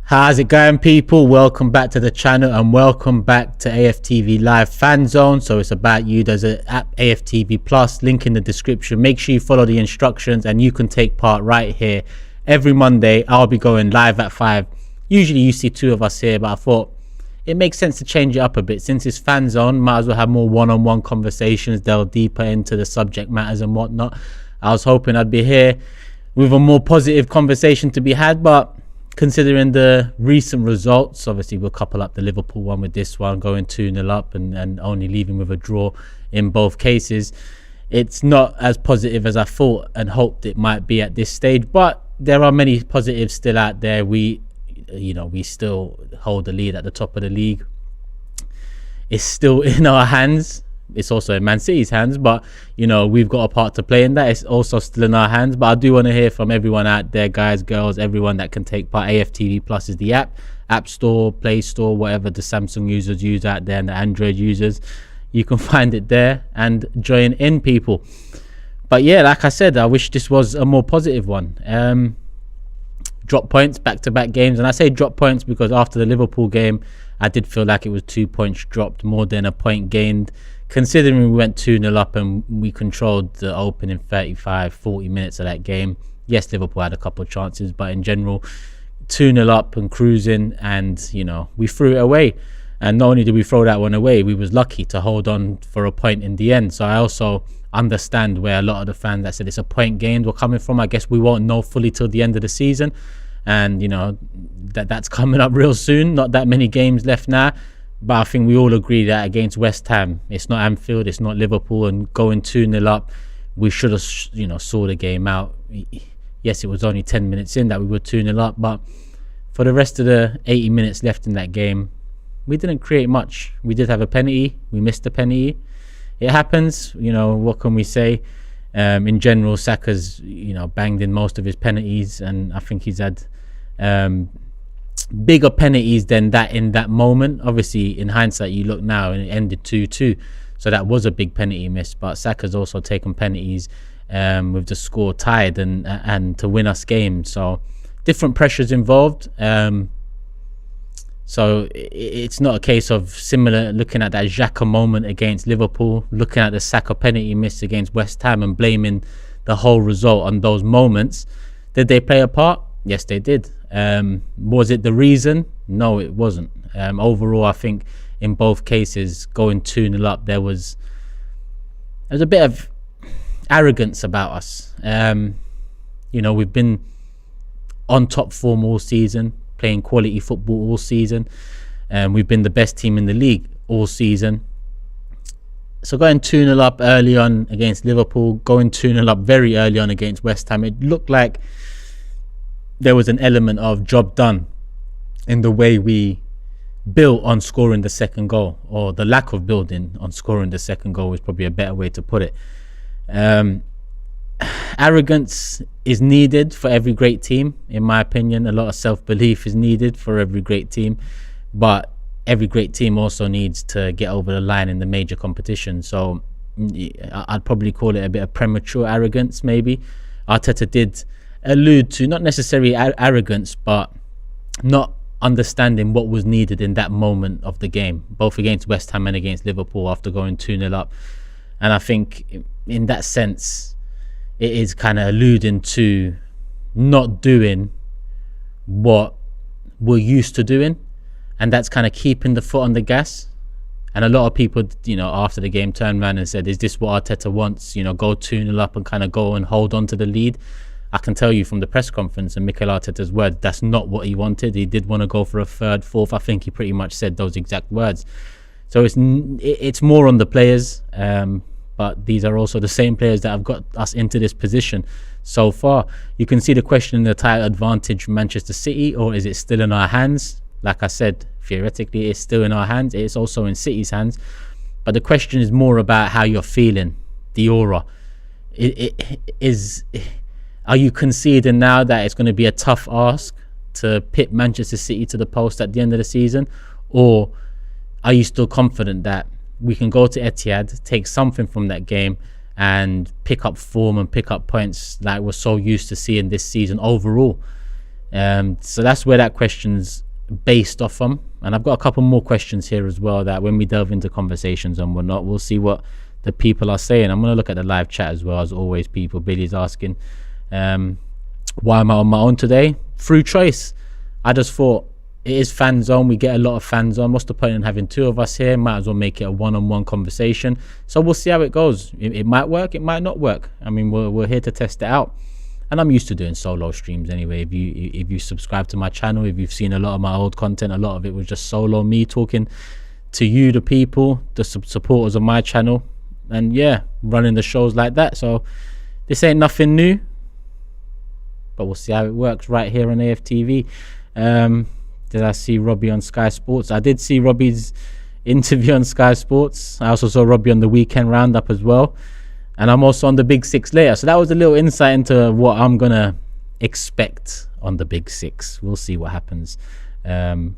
How's it going, people? Welcome back to the channel and welcome back to AFTV Live Fanzone. So it's about you. There's an app, AFTV Plus, link in the description. Make sure you follow the instructions and you can take part right here. Every Monday, I'll be going live at 5. Usually you see two of us here, but I thought it makes sense to change it up a bit. Since it's Fanzone, might as well have more one-on-one conversations, delve deeper into the subject matters and whatnot. I was hoping I'd be here with a more positive conversation to be had, but considering the recent results, obviously we'll couple up the Liverpool one with this one, going 2-0 up and only leaving with a draw in both cases. It's not as positive as I thought and hoped it might be at this stage, but there are many positives still out there. We still hold the lead at the top of the league. It's still in our hands. It's also in Man City's hands, but we've got a part to play in that. It's also still in our hands, but I do want to hear from everyone out there, guys, girls, everyone that can take part. AFTV Plus is the app store, Play Store, whatever the Samsung users use out there and the Android users, you can find it there and join in, people. But yeah, like I said, I wish this was a more positive one. Drop points, back-to-back games, and I say drop points because after the Liverpool game I did feel like it was 2 points dropped more than a point gained, considering we went 2-0 up and we controlled the opening 35-40 minutes of that game. Yes, Liverpool had a couple of chances, but in general 2-0 up and cruising, and we threw it away. And not only did we throw that one away, we was lucky to hold on for a point in the end. So I also understand where a lot of the fans that said it's a point gained were coming from. I guess we won't know fully till the end of the season, and that's coming up real soon. Not that many games left now, but I think we all agree that against West Ham, it's not Anfield, it's not Liverpool, and going 2-0 up, we should have saw the game out. Yes, it was only 10 minutes in that we were 2-0 up, but for the rest of the 80 minutes left in that game, we didn't create much. We did have a penalty, we missed a penalty. It happens, what can we say? In general, Saka's banged in most of his penalties, and I think he's had bigger penalties than that in that moment. Obviously, in hindsight, you look now and it ended 2-2, so that was a big penalty miss. But Saka's also taken penalties with the score tied and to win us games. So different pressures involved. So it's not a case of similar looking at that Xhaka moment against Liverpool, looking at the Saka penalty miss against West Ham and blaming the whole result on those moments. Did they play a part? Yes, they did. Was it the reason? No, it wasn't. Overall, I think in both cases, going 2-0 up, there was a bit of arrogance about us. We've been on top form all season, playing quality football all season, and we've been the best team in the league all season. So going 2-0 up early on against Liverpool, going 2-0 up very early on against West Ham, it looked like there was an element of job done in the way we built on scoring the second goal, or the lack of building on scoring the second goal is probably a better way to put it. Arrogance is needed for every great team, in my opinion. A lot of self-belief is needed for every great team, but every great team also needs to get over the line in the major competition. So I'd probably call it a bit of premature arrogance, maybe. Arteta did allude to not necessarily arrogance, but not understanding what was needed in that moment of the game, both against West Ham and against Liverpool after going 2-0 up. And I think in that sense, it is kind of alluding to not doing what we're used to doing, and that's kind of keeping the foot on the gas. And a lot of people, after the game turned around and said, is this what Arteta wants? Go 2-0 up and kind of go and hold on to the lead. I can tell you from the press conference and Mikel Arteta's words, that's not what he wanted. He did want to go for a third, fourth. I think he pretty much said those exact words. So it's more on the players, but these are also the same players that have got us into this position so far. You can see the question in the title: advantage Manchester City, or is it still in our hands? Like I said, theoretically it's still in our hands. It's also in City's hands, but the question is more about how you're feeling, the aura. Are you conceding now that it's going to be a tough ask to pit Manchester City to the post at the end of the season, or are you still confident that we can go to Etihad, take something from that game and pick up form and pick up points like we're so used to seeing this season overall? So that's where that question's based off from. And I've got a couple more questions here as well that when we delve into conversations and whatnot, we'll see what the people are saying. I'm going to look at the live chat as well. As always, people, Billy's asking, why am I on my own today? Through choice. I just thought, it is Fanzone. We get a lot of Fanzone. What's the point in having two of us here? Might as well make it a one-on-one conversation. So we'll see how it goes. It might work. It might not work. I mean, we're here to test it out. And I'm used to doing solo streams anyway. If you subscribe to my channel, if you've seen a lot of my old content, a lot of it was just solo, me talking to you, the people, the supporters of my channel, and yeah, running the shows like that. So this ain't nothing new, but we'll see how it works right here on AFTV. Did I see Robbie on Sky Sports? I did see Robbie's interview on Sky Sports. I also saw Robbie on the Weekend Roundup as well. And I'm also on the Big Six later. So that was a little insight into what I'm going to expect on the Big Six. We'll see what happens. But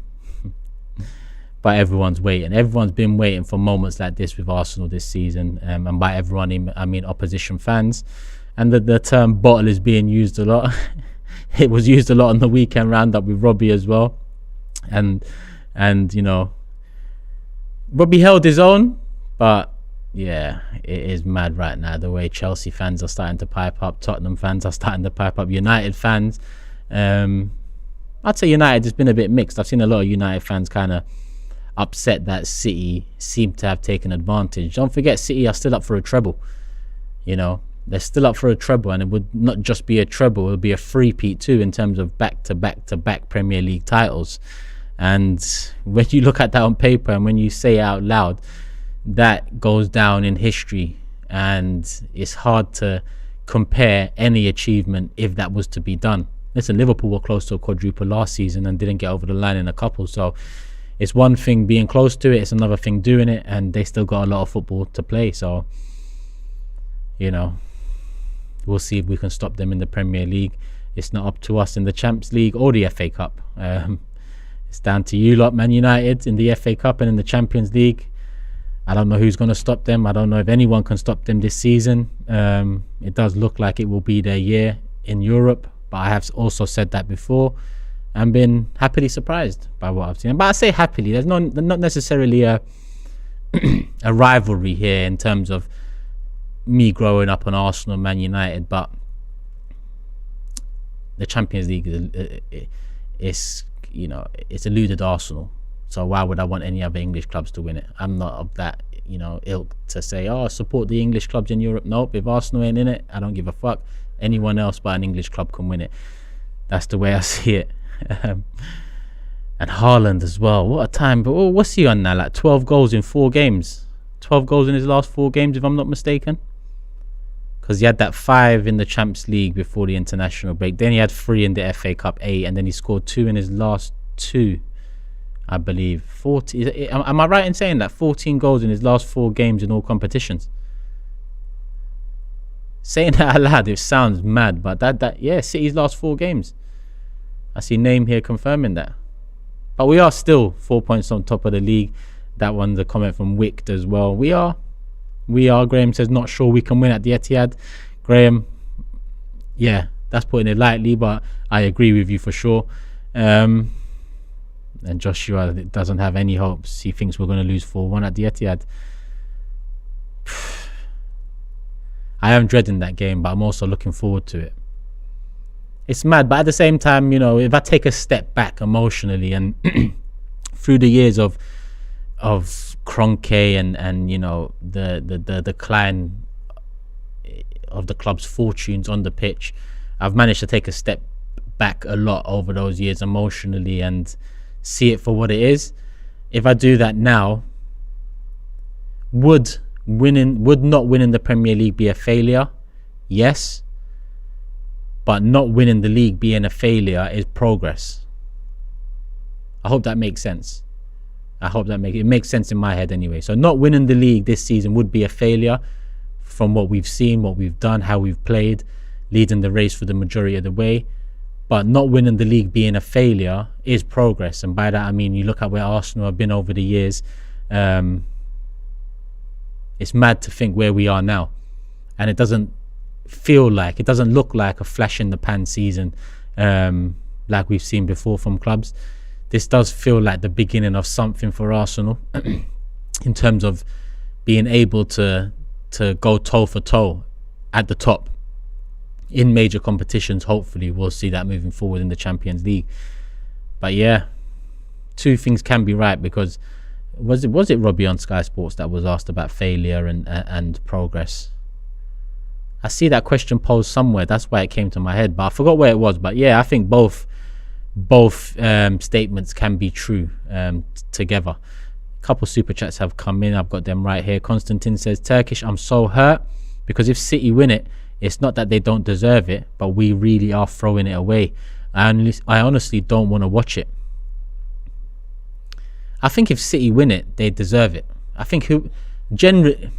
everyone's waiting. Everyone's been waiting for moments like this with Arsenal this season. And by everyone, I mean opposition fans. And the term bottle is being used a lot. It was used a lot on the Weekend Roundup with Robbie as well. And you know, Robbie held his own, but yeah, it is mad right now the way Chelsea fans are starting to pipe up, Tottenham fans are starting to pipe up, United fans. I'd say United has been a bit mixed. I've seen a lot of United fans kind of upset that City seem to have taken advantage. Don't forget, City are still up for a treble. You know, they're still up for a treble, and it would not just be a treble, it would be a three-peat too in terms of back-to-back Premier League titles. And when you look at that on paper and when you say it out loud, that goes down in history, and it's hard to compare any achievement if that was to be done. Listen, Liverpool were close to a quadruple last season and didn't get over the line in a couple, so it's one thing being close to it, it's another thing doing it, and they still got a lot of football to play. So, you know, we'll see if we can stop them in the Premier League. It's not up to us in the Champions League or the FA Cup. It's down to you lot, Man United, in the FA Cup and in the Champions League. I don't know who's going to stop them. I don't know if anyone can stop them this season. It does look like it will be their year in Europe, but I have also said that before and been happily surprised by what I've seen. But I say happily, there's not necessarily a a rivalry here in terms of me growing up on Arsenal, Man United, but the Champions League is, you know, it's eluded Arsenal. So why would I want any other English clubs to win it? I'm not of that, you know, ilk to say, oh, support the English clubs in Europe. Nope, if Arsenal ain't in it, I don't give a fuck. Anyone else but an English club can win it. That's the way I see it. And Haaland as well. What a time. But what's he on now? Like 12 goals in 4 games. 12 goals in his last 4 games, if I'm not mistaken. Because he had that 5 in the Champions League before the international break. Then he had 3 in the FA Cup, 8. And then he scored 2 in his last 2. I believe 40. Am I right in saying that 14 goals in his last 4 games in all competitions? Saying that out loud, it sounds mad, but yeah, City's last 4 games. I see name here confirming that. But we are still 4 points on top of the league. That one's a comment from Wicked as well. We are. Graham says not sure we can win at the Etihad. Graham, yeah, that's putting it lightly, but I agree with you for sure. And Joshua doesn't have any hopes. He thinks we're going to lose 4-1 at the Etihad. I am dreading that game, but I'm also looking forward to it. It's mad, but at the same time, you know, if I take a step back emotionally and through the years of Kroenke and you know the decline of the club's fortunes on the pitch, I've managed to take a step back a lot over those years emotionally and see it for what it is. If I do that now, would not winning the Premier League be a failure? Yes, but not winning the league being a failure is progress. I hope that makes sense. It makes sense in my head anyway. So not winning the league this season would be a failure from what we've seen, what we've done, how we've played, leading the race for the majority of the way. But not winning the league being a failure is progress. And by that I mean, you look at where Arsenal have been over the years. It's mad to think where we are now. And it doesn't look like a flash in the pan season. like we've seen before from clubs. This does feel like the beginning of something for Arsenal in terms of being able to go toe for toe at the top in major competitions. Hopefully we'll see that moving forward in the Champions League. But yeah, two things can be right, because was it Robbie on Sky Sports that was asked about failure and progress? I see that question posed somewhere, that's why it came to my head, but I forgot where it was. But yeah, I think both statements can be true together. A couple super chats have come in, I've got them right here. Konstantin says, Turkish, I'm so hurt, because if City win it, it's not that they don't deserve it, but we really are throwing it away. I honestly don't want to watch it. I think if City win it, they deserve it. I think generally,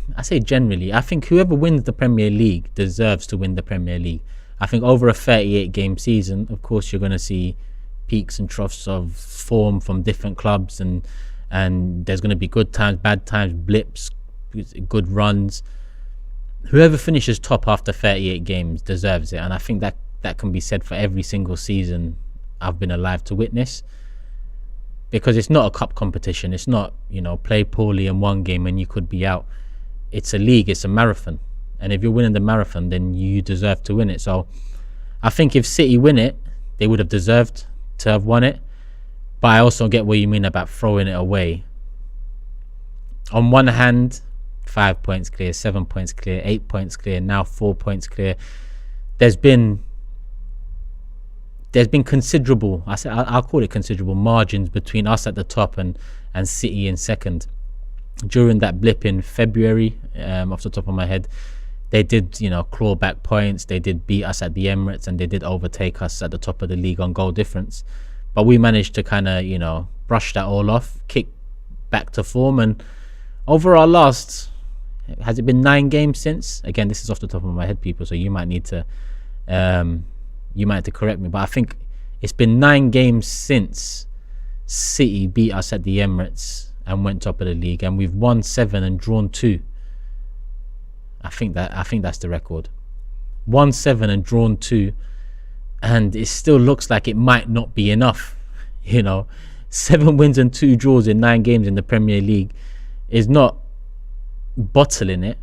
I think whoever wins the Premier League deserves to win the Premier League. I think over a 38 game season, of course, you're going to see peaks and troughs of form from different clubs, and there's going to be good times, bad times, blips, good runs. Whoever finishes top after 38 games deserves it, and I think that can be said for every single season I've been alive to witness. Because it's not a cup competition. It's not, play poorly in one game and you could be out. It's a league. It's a marathon. And if you're winning the marathon, then you deserve to win it. So I think if City win it, they would have deserved to have won it. But I also get what you mean about throwing it away. On one hand, 5 points clear, 7 points clear, 8 points clear, now 4 points clear. There's been considerable, I'll call it considerable margins between us at the top and City in second. During that blip in February, off the top of my head, they did, claw back points. They did beat us at the Emirates, and they did overtake us at the top of the league on goal difference. But we managed to kind of, brush that all off, kick back to form. And over our last, has it been 9 games since? Again, this is off the top of my head, people, so you might need to correct me, but I think it's been 9 games since City beat us at the Emirates and went top of the league, and we've won 7 and drawn 2. I think that's the record. Won 7 and drawn 2, and it still looks like it might not be enough. 7 wins and 2 draws in 9 games in the Premier League is not bottling it.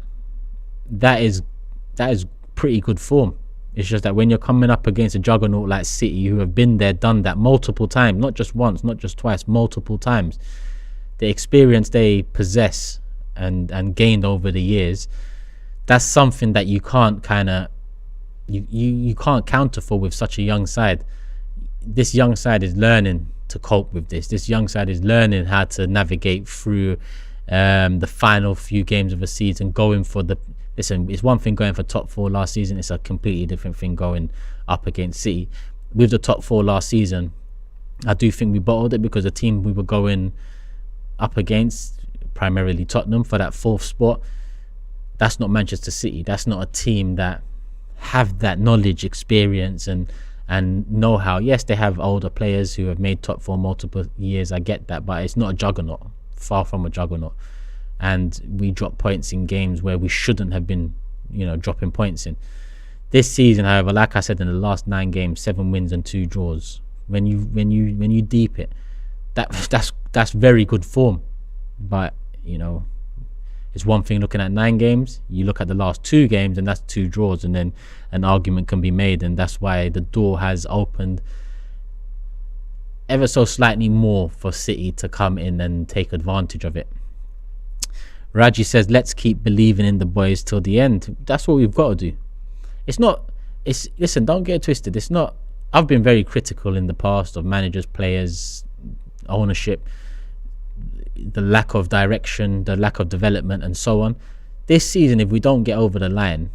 That is pretty good form. It's just that when you're coming up against a juggernaut like City, who have been there, done that multiple times, not just once, not just twice, multiple times, the experience they possess and gained over the years, that's something that you can't you can't counter for with such a young side. This young side is learning to cope with this. This young side is learning how to navigate through the final few games of a season, going for the... Listen, it's one thing going for top 4 last season. It's a completely different thing going up against City. With the top 4 last season, I do think we bottled it, because the team we were going up against, primarily Tottenham, for that 4th spot, that's not Manchester City. That's not a team that have that knowledge, experience, and know-how. Yes, they have older players who have made top 4 multiple years. I get that, but it's not a juggernaut. Far from a juggernaut. And we drop points in games where we shouldn't have been, dropping points in. This season, however, like I said, in the last 9 games, 7 wins and 2 draws. When you deep it, that's very good form. But it's one thing looking at 9 games. You look at the last 2 games, and that's 2 draws, and then an argument can be made, and that's why the door has opened ever so slightly more for City to come in and take advantage of it. Raji says, let's keep believing in the boys till the end. That's what we've got to do. Listen, don't get it twisted. It's not... I've been very critical in the past of managers, players, ownership, the lack of direction, the lack of development, and so on. This season, if we don't get over the line,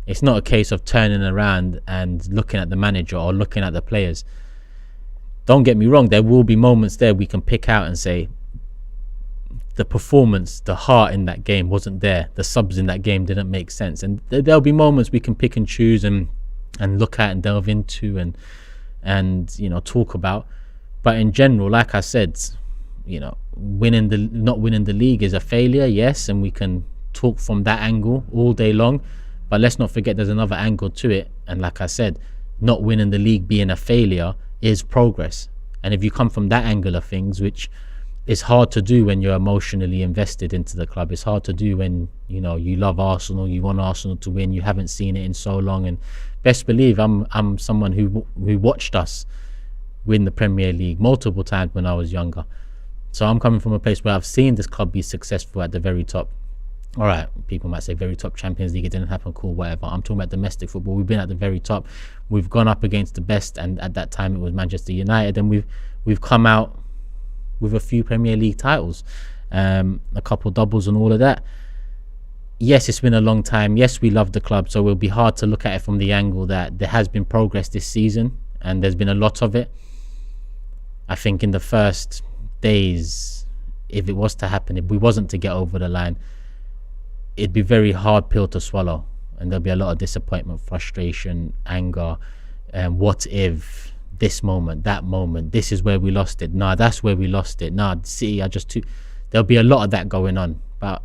it's not a case of turning around and looking at the manager or looking at the players. Don't get me wrong, there will be moments there we can pick out and say, the performance, the heart in that game wasn't there. The subs in that game didn't make sense. And there'll be moments we can pick and choose and look at and delve into and talk about. But in general, like I said, not winning the league is a failure, yes, and we can talk from that angle all day long. But let's not forget there's another angle to it. And like I said, not winning the league being a failure is progress. And if you come from that angle of things, which is hard to do when you're emotionally invested into the club, it's hard to do when you love Arsenal, you want Arsenal to win, you haven't seen it in so long. And best believe I'm someone who watched us win the Premier League multiple times when I was younger. So I'm coming from a place where I've seen this club be successful at the very top. All right, people might say very top, Champions League, it didn't happen, cool, whatever. I'm talking about domestic football. We've been at the very top. We've gone up against the best, and at that time it was Manchester United, and we've come out with a few Premier League titles, a couple doubles and all of that. Yes, it's been a long time. Yes, we love the club, so it'll be hard to look at it from the angle that there has been progress this season, and there's been a lot of it. I think in the first days, if it was to happen, if we wasn't to get over the line, it'd be a very hard pill to swallow, and there'll be a lot of disappointment, frustration, anger, and what if this moment, that moment, this is where we lost it, nah, that's where we lost it, nah, City are just too... There'll be a lot of that going on. But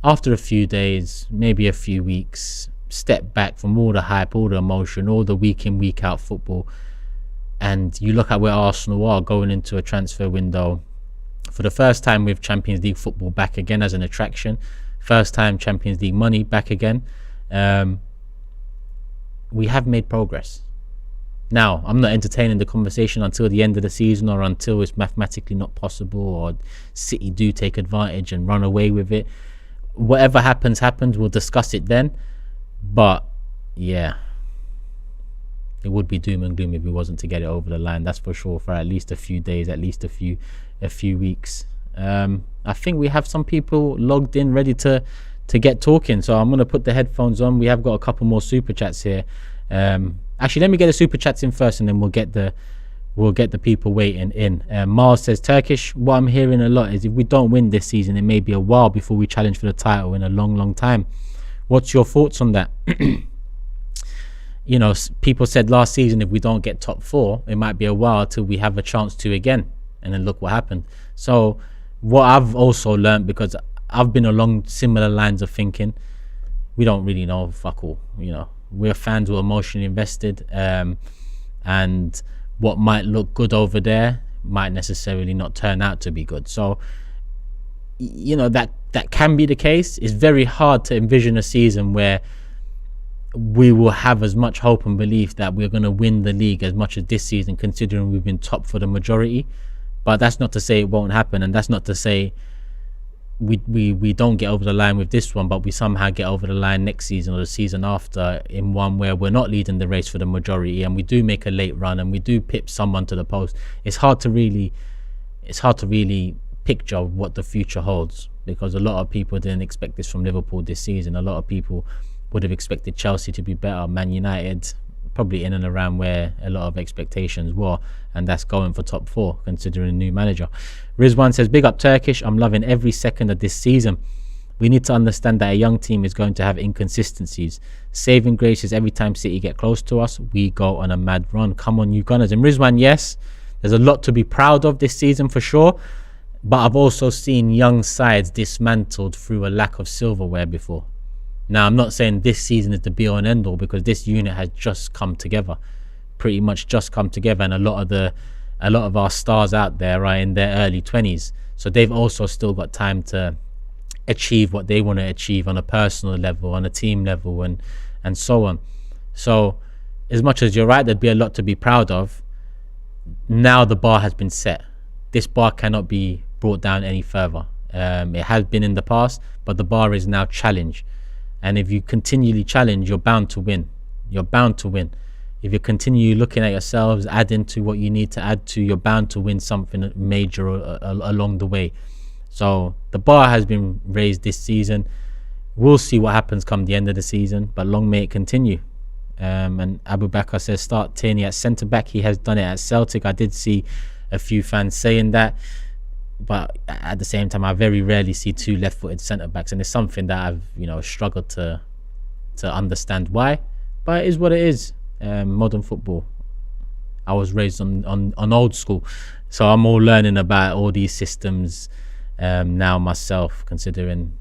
after a few days, maybe a few weeks, step back from all the hype, all the emotion, all the week in, week out football, and you look at where Arsenal are going into a transfer window for the first time with Champions League football back again as an attraction, first time Champions League money back again. We have made progress. Now, I'm not entertaining the conversation until the end of the season, or until it's mathematically not possible, or City do take advantage and run away with it. Whatever happens, we'll discuss it then. But yeah, it would be doom and gloom if we wasn't to get it over the line, that's for sure, for at least a few days, at least a few weeks. I think we have some people logged in ready to get talking, so I'm going to put the headphones on. We have got a couple more super chats here. Actually, let me get the super chats in first, and then we'll get the people waiting in. Miles says, Turkish, what I'm hearing a lot is if we don't win this season, it may be a while before we challenge for the title in a long time. What's your thoughts on that? People said last season if we don't get top 4, it might be a while till we have a chance to again, and then look what happened. So what I've also learned, because I've been along similar lines of thinking, we don't really know fuck all. We're fans who are emotionally invested, and what might look good over there might necessarily not turn out to be good. So that can be the case. It's very hard to envision a season where we will have as much hope and belief that we're going to win the league as much as this season, considering we've been top for the majority. But that's not to say it won't happen, and that's not to say we don't get over the line with this one, but we somehow get over the line next season or the season after in one where we're not leading the race for the majority, and we do make a late run and we do pip someone to the post. It's hard to really picture what the future holds, because a lot of people didn't expect this from Liverpool this season. A lot of people would have expected Chelsea to be better, Man United probably in and around where a lot of expectations were, and that's going for top 4 considering a new manager. Rizwan says, big up Turkish, I'm loving every second of this season. We need to understand that a young team is going to have inconsistencies. Saving grace is every time City get close to us, we go on a mad run. Come on, you Gunners. And Rizwan, yes, there's a lot to be proud of this season for sure, but I've also seen young sides dismantled through a lack of silverware before. Now, I'm not saying this season is the be-all and end-all, because this unit has just come together, pretty much just come together, and a lot of our stars out there are in their early 20s, so they've also still got time to achieve what they want to achieve on a personal level, on a team level, and so on. So, as much as you're right, there'd be a lot to be proud of. Now the bar has been set. This bar cannot be brought down any further. It has been in the past, but the bar is now challenged. And if you continually challenge, you're bound to win. You're bound to win. If you continue looking at yourselves, adding to what you need to add to, you're bound to win something major along the way. So the bar has been raised this season. We'll see what happens come the end of the season, but long may it continue. And Abu Bakr says, start Tierney at centre-back. He has done it at Celtic. I did see a few fans saying that, but at the same time, I very rarely see 2 left-footed centre-backs, and it's something that I've struggled to understand why, but it is what it is. Modern football. I was raised on old school, so I'm all learning about all these systems now myself, considering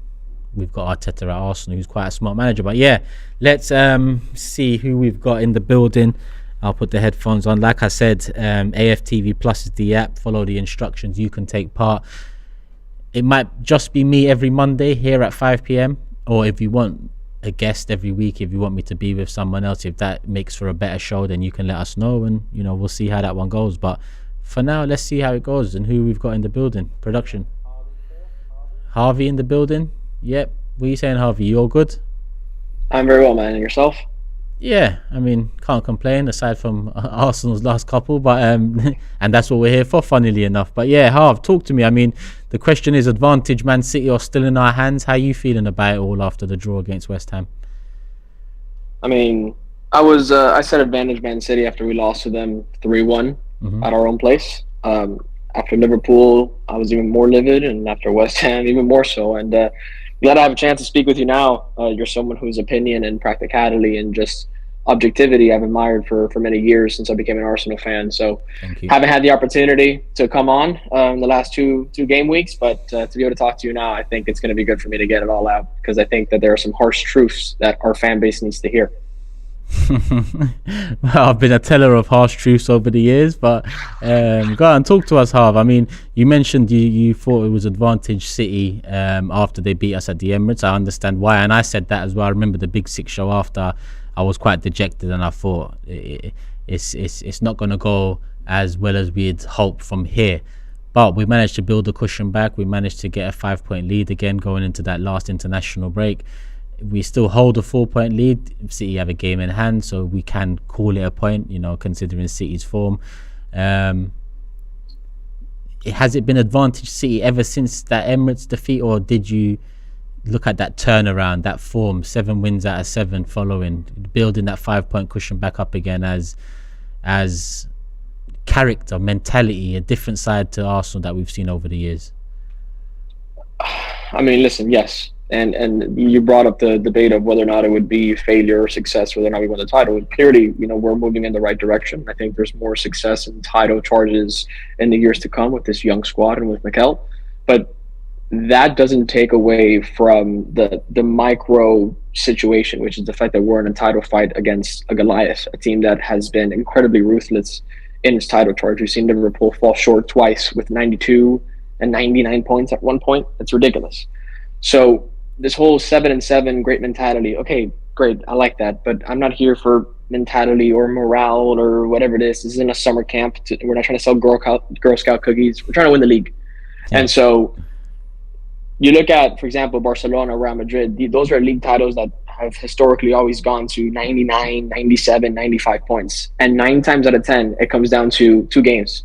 we've got Arteta at Arsenal, who's quite a smart manager. But yeah, let's see who we've got in the building. I'll put the headphones on. Like I said, AFTV Plus is the app. Follow the instructions. You can take part. It might just be me every Monday here at 5 p.m. Or if you want a guest every week, if you want me to be with someone else, if that makes for a better show, then you can let us know, and we'll see how that one goes. But for now, let's see how it goes and who we've got in the building. Production. Harvey in the building. Yep. What are you saying, Harvey? You all good? I'm very well, man. And yourself? Yeah, I mean, can't complain aside from Arsenal's last couple, but and that's what we're here for, funnily enough. But yeah, Harv, talk to me. I mean, the question is, advantage Man City are still in our hands. How are you feeling about it all after the draw against West Ham? I mean, I said advantage Man City after we lost to them 3-1 at our own place. After Liverpool, I was even more livid, and after West Ham, even more so. And glad I have a chance to speak with you now. You're someone whose opinion and practicality and just objectivity I've admired for many years since I became an Arsenal fan. So haven't had the opportunity to come on in the last two game weeks, but to be able to talk to you now, I think it's going to be good for me to get it all out, because I think that there are some harsh truths that our fan base needs to hear. Well, I've been a teller of harsh truths over the years, but go on, talk to us, Harv. I mean, you mentioned you thought it was advantage City after they beat us at the Emirates. I understand why, and I said that as well. I remember the Big Six show after. I was quite dejected, and I thought it's not going to go as well as we'd hoped from here. But we managed to build a cushion back. We managed to get a 5-point lead again going into that last international break. We still hold a 4-point lead. City have a game in hand, so we can call it a point, considering City's form. Has it been advantage City ever since that Emirates defeat, or did you look at that turnaround, that form, 7 wins out of 7 following, building that 5-point cushion back up again as character, mentality, a different side to Arsenal that we've seen over the years? I mean, listen, yes. And you brought up the debate of whether or not it would be failure or success, whether or not we won the title. And clearly, we're moving in the right direction. I think there's more success and title charges in the years to come with this young squad and with Mikel. But that doesn't take away from the micro situation, which is the fact that we're in a title fight against a Goliath, a team that has been incredibly ruthless in its title charge. We've seen Liverpool fall short twice with 92 and 99 points at one point. It's ridiculous. So this whole 7-7 great mentality, okay, great, I like that, but I'm not here for mentality or morale or whatever it is. This isn't a summer camp. We're not trying to sell Girl Scout cookies. We're trying to win the league. Yeah. And so you look at, for example, Barcelona, Real Madrid, those are league titles that have historically always gone to 99, 97, 95 points. And 9 times out of 10, it comes down to 2 games.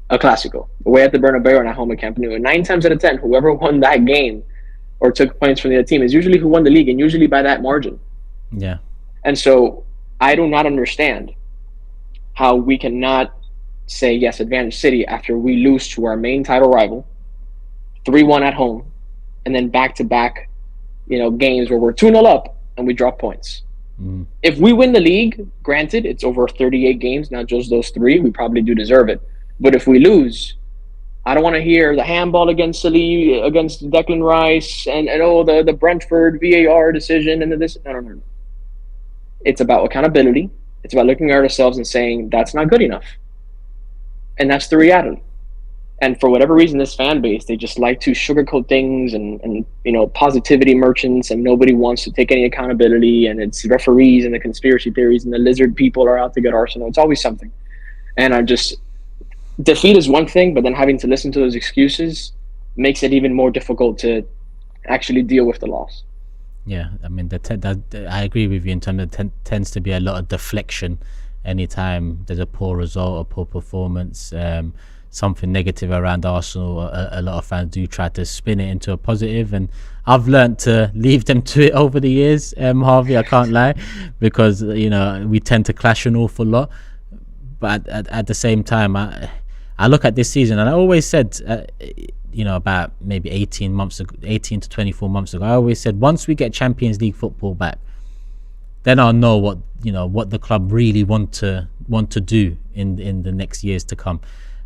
A Clásico, away at the Bernabeu and at home at Camp Nou. And 9 times out of 10, whoever won that game or took points from the other team is usually who won the league, and usually by that margin. Yeah. And so I do not understand how we cannot say, yes, advantage City after we lose to our main title rival, 3-1 at home, and then back-to-back, games where we're 2-0 up and we drop points. If we win the league, granted, it's over 38 games, not just those 3, we probably do deserve it. But if we lose, I don't want to hear the handball against Declan Rice and the Brentford VAR decision and this. No. It's about accountability. It's about looking at ourselves and saying that's not good enough. And that's the reality. And for whatever reason, this fan base, they just like to sugarcoat things and positivity merchants, and nobody wants to take any accountability, and it's referees and the conspiracy theories and the lizard people are out to get Arsenal. It's always something. And defeat is one thing, but then having to listen to those excuses makes it even more difficult to actually deal with the loss. Yeah, I mean, I agree with you in terms of tends to be a lot of deflection anytime there's a poor result, a poor performance, something negative around Arsenal. A lot of fans do try to spin it into a positive, and I've learned to leave them to it over the years, Harvey, I can't lie, because we tend to clash an awful lot. But at the same time, I look at this season, and I always said, about maybe 18 to 24 months ago, I always said, once we get Champions League football back, then I'll know what the club really want to do in the next years to come.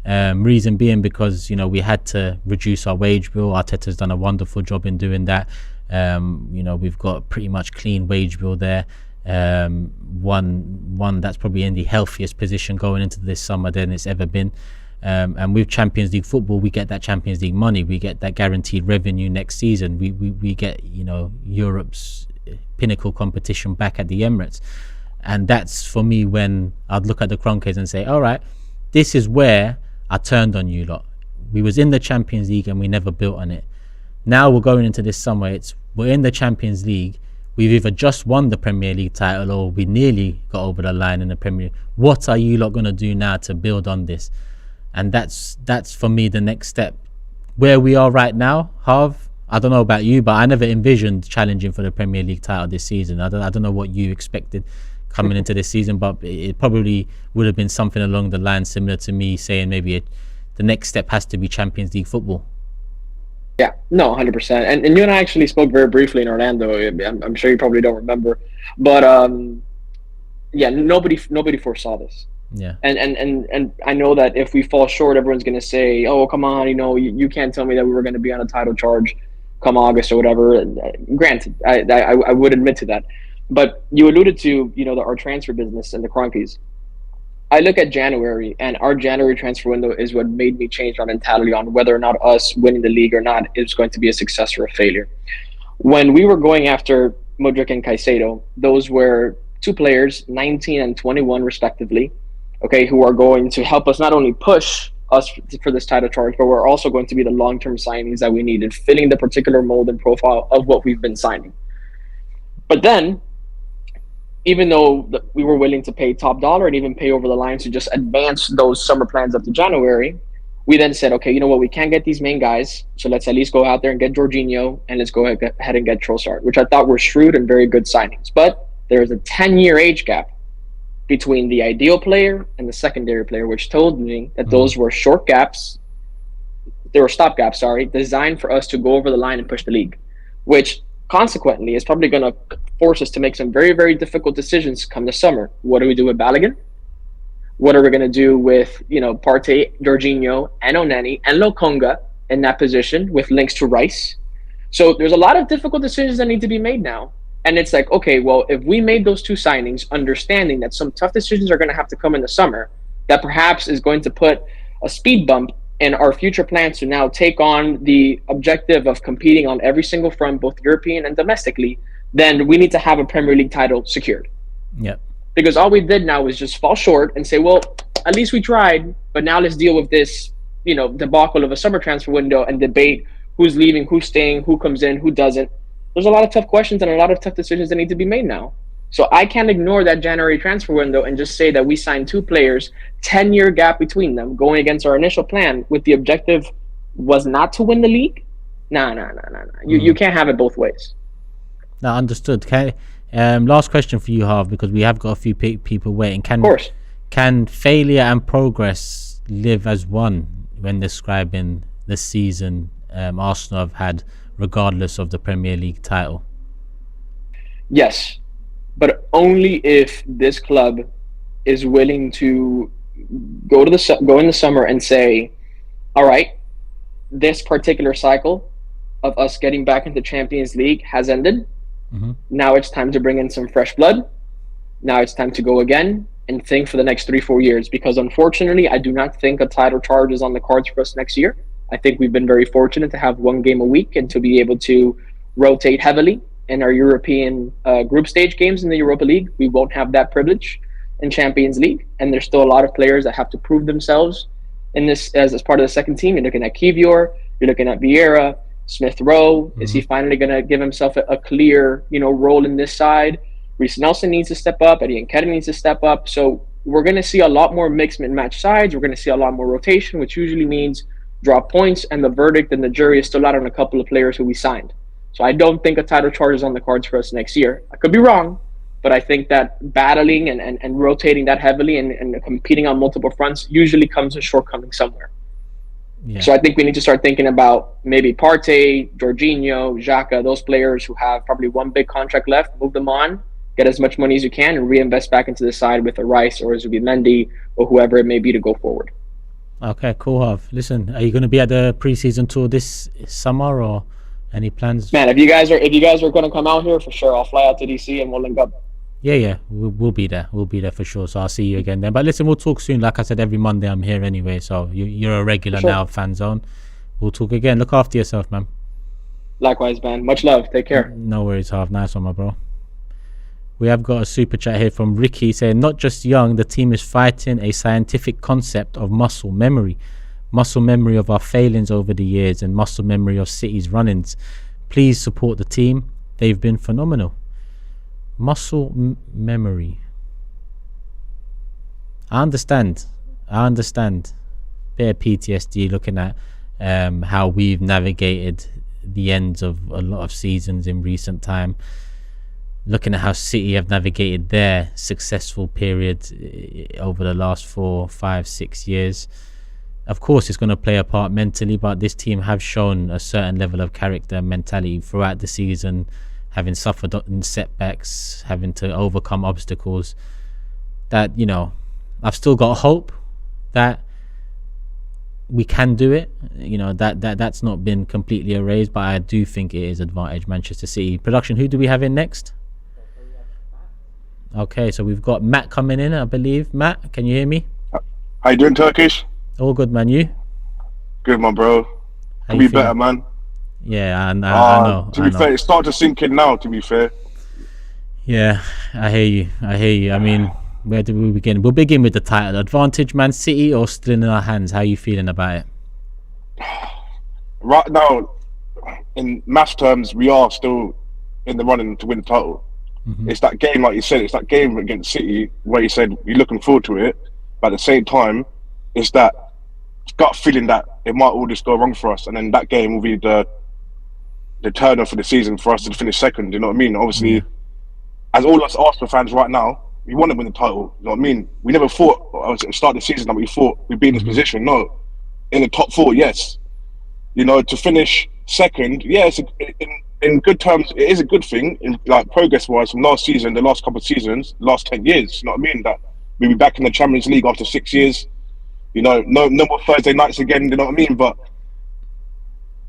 Reason being because we had to reduce our wage bill. Arteta's done a wonderful job in doing that. We've got pretty much clean wage bill there. One that's probably in the healthiest position going into this summer than it's ever been. And with Champions League football, we get that Champions League money, we get that guaranteed revenue next season, we get, you know, Europe's pinnacle competition back at the Emirates. And that's for me when I'd look at the Kroenkes and say, all right, this is where I turned on you lot. We was in the Champions League and we never built on it. Now we're going into this summer, we're in the Champions League, we've either just won the Premier League title or we nearly got over the line in the Premier League. What are you lot going to do now to build on this? And that's for me the next step. Where we are right now, Harv, I don't know about you, but I never envisioned challenging for the Premier League title this season. I don't know what you expected coming into this season, but it probably would have been something along the lines similar to me saying maybe the next step has to be Champions League football. Yeah, no, 100%. And you and I actually spoke very briefly in Orlando. I'm sure you probably don't remember, but yeah, nobody foresaw this. Yeah. And I know that if we fall short, everyone's going to say, "Oh, come on, you know, you can't tell me that we were going to be on a title charge come August or whatever." And, granted, I would admit to that. But you alluded to, you know, our transfer business and the Kroenkes. I look at January, and our January transfer window is what made me change our mentality on whether or not us winning the league or not is going to be a success or a failure. When we were going after Mudryk and Caicedo, those were two players, 19 and 21 respectively, okay, who are going to help us not only push us for this title charge, but we're also going to be the long-term signings that we needed, fitting the particular mold and profile of what we've been signing. But then, even though we were willing to pay top dollar and even pay over the line to just advance those summer plans up to January, we then said, okay, you know what, we can't get these main guys, so let's at least go out there and get Jorginho, and let's go ahead and get Trossard, which I thought were shrewd and very good signings. But there's a 10-year age gap between the ideal player and the secondary player, which told me that those were short gaps, they were stop gaps, designed for us to go over the line and push the league, which consequently is probably going to force us to make some very, very difficult decisions come the summer. What do we do with Balogun? What are we going to do with, you know, Partey, Jorginho, and Oneni, and Lokonga in that position with links to Rice? So there's a lot of difficult decisions that need to be made now. And it's like, okay, well, if we made those two signings, understanding that some tough decisions are going to have to come in the summer, that perhaps is going to put a speed bump in our future plans to now take on the objective of competing on every single front, both European and domestically, then we need to have a Premier League title secured. Yeah. Because all we did now was just fall short and say, well, at least we tried, but now let's deal with this, you know, debacle of a summer transfer window and debate who's leaving, who's staying, who comes in, who doesn't. There's a lot of tough questions and a lot of tough decisions that need to be made now. So I can't ignore that January transfer window and just say that we signed two players, 10-year gap between them, going against our initial plan with the objective was not to win the league. Nah. You can't have it both ways. No, understood. Last question for you, Harv, because we have got a few people waiting. Of course. Can failure and progress live as one when describing the season Arsenal have had, regardless of the Premier League title? Yes, but only if this club is willing to go in the summer and say, all right, this particular cycle of us getting back into Champions League has ended. Mm-hmm. Now it's time to bring in some fresh blood. Now it's time to go again and think for the next 3-4 years, because unfortunately, I do not think a title charge is on the cards for us next year. I think we've been very fortunate to have one game a week and to be able to rotate heavily in our European group stage games in the Europa League. We won't have that privilege in Champions League, and there's still a lot of players that have to prove themselves in this as part of the second team. You're looking at Kivior, you're looking at Vieira, Smith Rowe. Mm-hmm. Is he finally going to give himself a clear, role in this side? Reece Nelson needs to step up. Eddie Nketiah needs to step up. So we're going to see a lot more mixed and match sides. We're going to see a lot more rotation, which usually means drop points, and the verdict and the jury is still out on a couple of players who we signed. So I don't think a title charge is on the cards for us next year. I could be wrong, but I think that battling and rotating that heavily and competing on multiple fronts usually comes a shortcoming somewhere. Yeah. So I think we need to start thinking about maybe Partey, Jorginho, Xhaka, those players who have probably one big contract left, move them on, get as much money as you can, and reinvest back into the side with a Rice or a Zubimendi or whoever it may be to go forward. Okay, cool, Harv. Listen, are you going to be at the preseason tour this summer, or any plans? Man, if you guys are going to come out here, for sure, I'll fly out to DC and we'll link up. Yeah, we'll be there. We'll be there for sure. So I'll see you again then. But listen, we'll talk soon. Like I said, every Monday I'm here anyway. So you're a For regular sure. now of Fanzone. We'll talk again. Look after yourself, man. Likewise, man. Much love. Take care. No worries, Half. Nice one, my bro. We have got a super chat here from Ricky saying, not just young, the team is fighting a scientific concept of muscle memory. Muscle memory of our failings over the years and muscle memory of City's run-ins. Please support the team. They've been phenomenal. Memory. I understand. Bit of PTSD looking at how we've navigated the ends of a lot of seasons in recent time. Looking at how City have navigated their successful period over the last 4, 5, 6 years. Of course, it's going to play a part mentally, but this team have shown a certain level of character and mentality throughout the season, having suffered in setbacks, having to overcome obstacles. That, you know, I've still got hope that we can do it. You know, that's not been completely erased, but I do think it is advantage Manchester City. Production, who do we have in next? Okay, so we've got Matt coming in, I believe. Matt, can you hear me? How you doing, Turkish? All good, man. You? Good, man, bro. How Could you be better, feeling? man. Yeah, I know. To be fair, it's starting to sink in now, to be fair. Yeah, I hear you. I mean, where do we begin? We'll begin with the title. Advantage Man City or still in our hands? How are you feeling about it? Right now, in mass terms, we are still in the running to win the title. It's that game, like you said, it's that game against City where you said you're looking forward to it, but at the same time, it's that gut feeling that it might all just go wrong for us, and then that game will be the turner for the season for us to finish second. You know what I mean? Obviously, as all us Arsenal fans right now, we want to win the title. You know what I mean? We never thought at the start of the season that we thought we'd be in this position. No, in the top 4, yes. You know, to finish second, yeah, in good terms, it is a good thing. In like progress-wise, from last season, the last couple of seasons, last 10 years. You know what I mean? That we'll be back in the Champions League after 6 years. You know, no more Thursday nights again. You know what I mean? But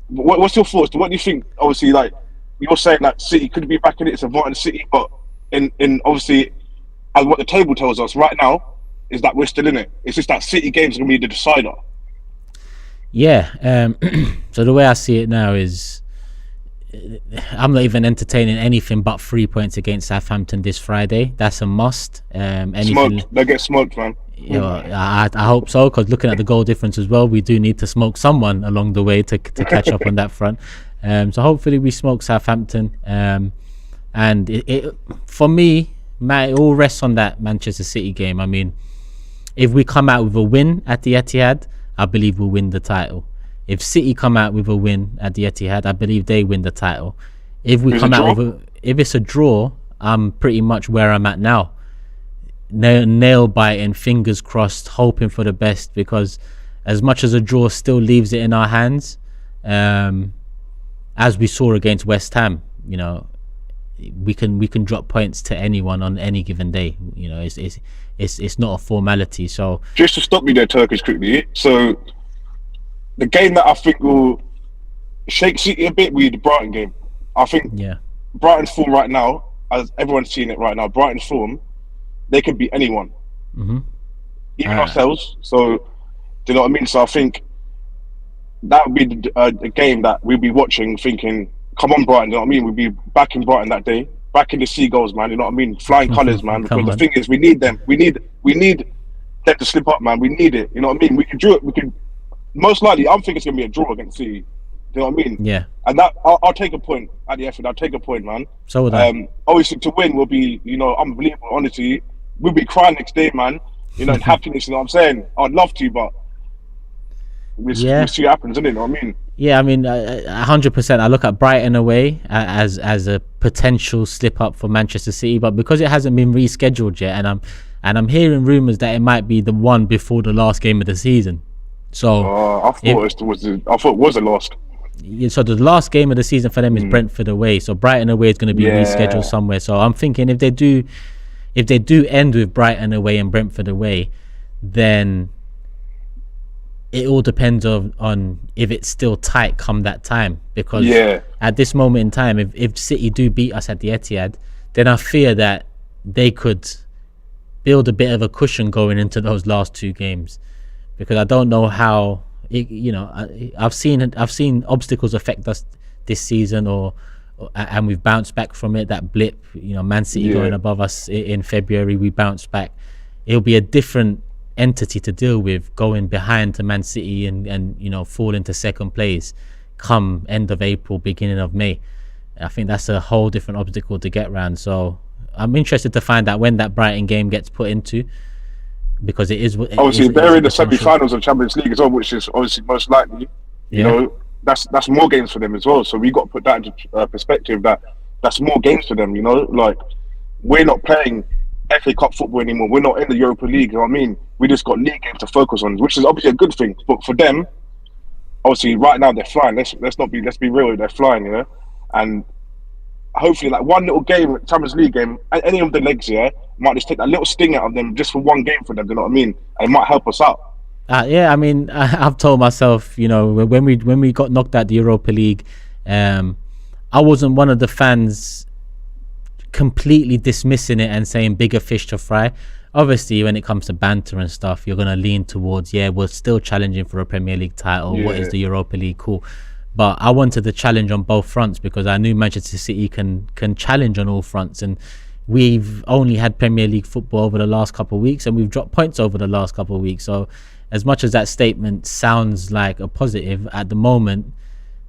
what's your thoughts? What do you think? Obviously, like you're saying that City could be back in it. It's a Vital City, but in obviously, as what the table tells us right now is that we're still in it. It's just that City game's gonna be the decider. Yeah. So the way I see it now is, I'm not even entertaining anything but 3 points against Southampton this Friday. That's a must. Smoked. They get smoked, man. You know, I hope so, because looking at the goal difference as well, we do need to smoke someone along the way to catch up on that front. So hopefully we smoke Southampton. And it for me, it all rests on that Manchester City game. I mean, if we come out with a win at the Etihad, I believe we'll win the title. If City come out with a win at the Etihad, I believe they win the title. If we come out with if it's a draw, I'm pretty much where I'm at now. Nail biting, fingers crossed, hoping for the best, because as much as a draw still leaves it in our hands, as we saw against West Ham, you know, we can drop points to anyone on any given day. You know, it's not a formality. So just to stop me there, Turkish, quickly. So the game that I think will shake City a bit will be the Brighton game. I think Brighton's form right now, as everyone's seeing it right now, Brighton's form, they could beat anyone, even ourselves. So, do you know what I mean? So I think that would be the game that we'll be watching, thinking, "Come on, Brighton!" You know what I mean? We'll be back in Brighton that day, back in the Seagulls, man. You know what I mean? Flying colours, man. Because the thing is, we need them. We need them to slip up, man. We need it. You know what I mean? We could do it. We could most likely. I'm thinking it's gonna be a draw against City. Do you know what I mean? Yeah. And that I'll take a point at the effort. I'll take a point, man. So would I. Obviously, to win will be, you know, unbelievable. Honestly, we'll be crying next day, man. You know, in happiness. You know what I'm saying? I'd love to, but we'll see what happens, isn't it? You know what I mean? Yeah, I mean, 100%. I look at Brighton away as a potential slip up for Manchester City, but because it hasn't been rescheduled yet, and I'm hearing rumours that it might be the one before the last game of the season. So I thought it was the last. So the last game of the season for them is Brentford away. So Brighton away is going to be rescheduled somewhere. So I'm thinking if they do end with Brighton away and Brentford away, then it all depends on if it's still tight come that time. Because at this moment in time, if City do beat us at the Etihad, then I fear that they could build a bit of a cushion going into those last 2 games, because I don't know how I've seen obstacles affect us this season, and we've bounced back from it. That blip, Man City going above us in February, we bounced back. It'll be a different entity to deal with going behind to Man City and fall into second place come end of April, beginning of May. I think that's a whole different obstacle to get around. So I'm interested to find out when that Brighton game gets put into, because it is obviously they're in the semi-finals of Champions League as well, which is obviously most likely. That's more games for them as well. So we got to put that into perspective. That's more games for them. Like, we're not playing FA Cup football anymore. We're not in the Europa League. You know what I mean? We just got league games to focus on, which is obviously a good thing. But for them, obviously, right now they're flying. Let's be real. They're flying, and hopefully, like one little game, Champions League game, any of the legs, might just take that little sting out of them just for one game for them. You know what I mean? And it might help us out. I mean, I've told myself, when we got knocked out the Europa League, I wasn't one of the fans completely dismissing it and saying bigger fish to fry. Obviously, when it comes to banter and stuff, you're going to lean towards, we're still challenging for a Premier League title. What is the Europa League? Cool. But I wanted the challenge on both fronts, because I knew Manchester City can challenge on all fronts. And we've only had Premier League football over the last couple of weeks, and we've dropped points over the last couple of weeks. So as much as that statement sounds like a positive, at the moment,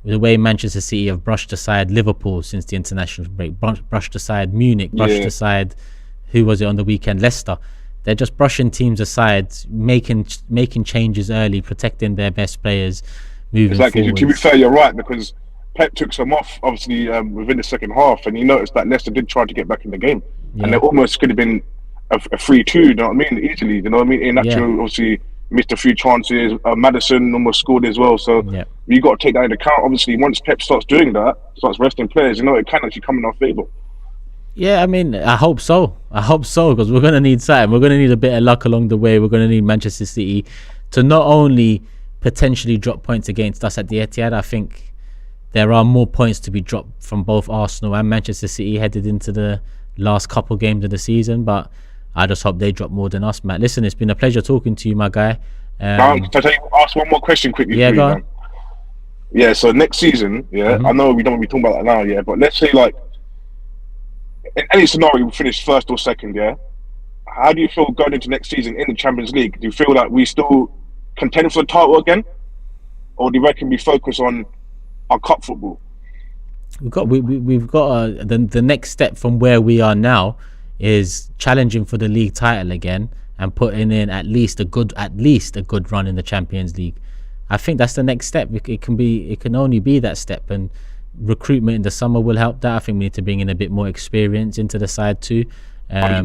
the way Manchester City have brushed aside Liverpool since the international break, brushed aside Munich, brushed aside, who was it on the weekend? Leicester. They're just brushing teams aside, making changes early, protecting their best players, moving forward. To be fair, you're right, because Pep took some off, obviously, within the second half, and you noticed that Leicester did try to get back in the game. And it almost could have been a 3-2, you know what I mean? Easily, you know what I mean? In actual, obviously, missed a few chances. Maddison almost scored as well. So you got to take that into account. Obviously, once Pep starts doing that, starts resting players, it can actually come in our favour. Yeah, I mean, I hope so, because we're going to need something. We're going to need a bit of luck along the way. We're going to need Manchester City to not only potentially drop points against us at the Etihad. I think there are more points to be dropped from both Arsenal and Manchester City headed into the last couple games of the season, but I just hope they drop more than us, Matt. Listen, it's been a pleasure talking to you, my guy. Can I ask one more question quickly? Yeah, go on. Yeah, so next season, I know we don't want to be talking about that now, but let's say, like, in any scenario we finish first or second, how do you feel going into next season in the Champions League? Do you feel like we still contend for the title again, or do you reckon we focus on our cup football? We've got the next step from where we are now is challenging for the league title again and putting in at least a good run in the Champions League. I think that's the next step. It can only be that step, and recruitment in the summer will help that. I think we need to bring in a bit more experience into the side too, a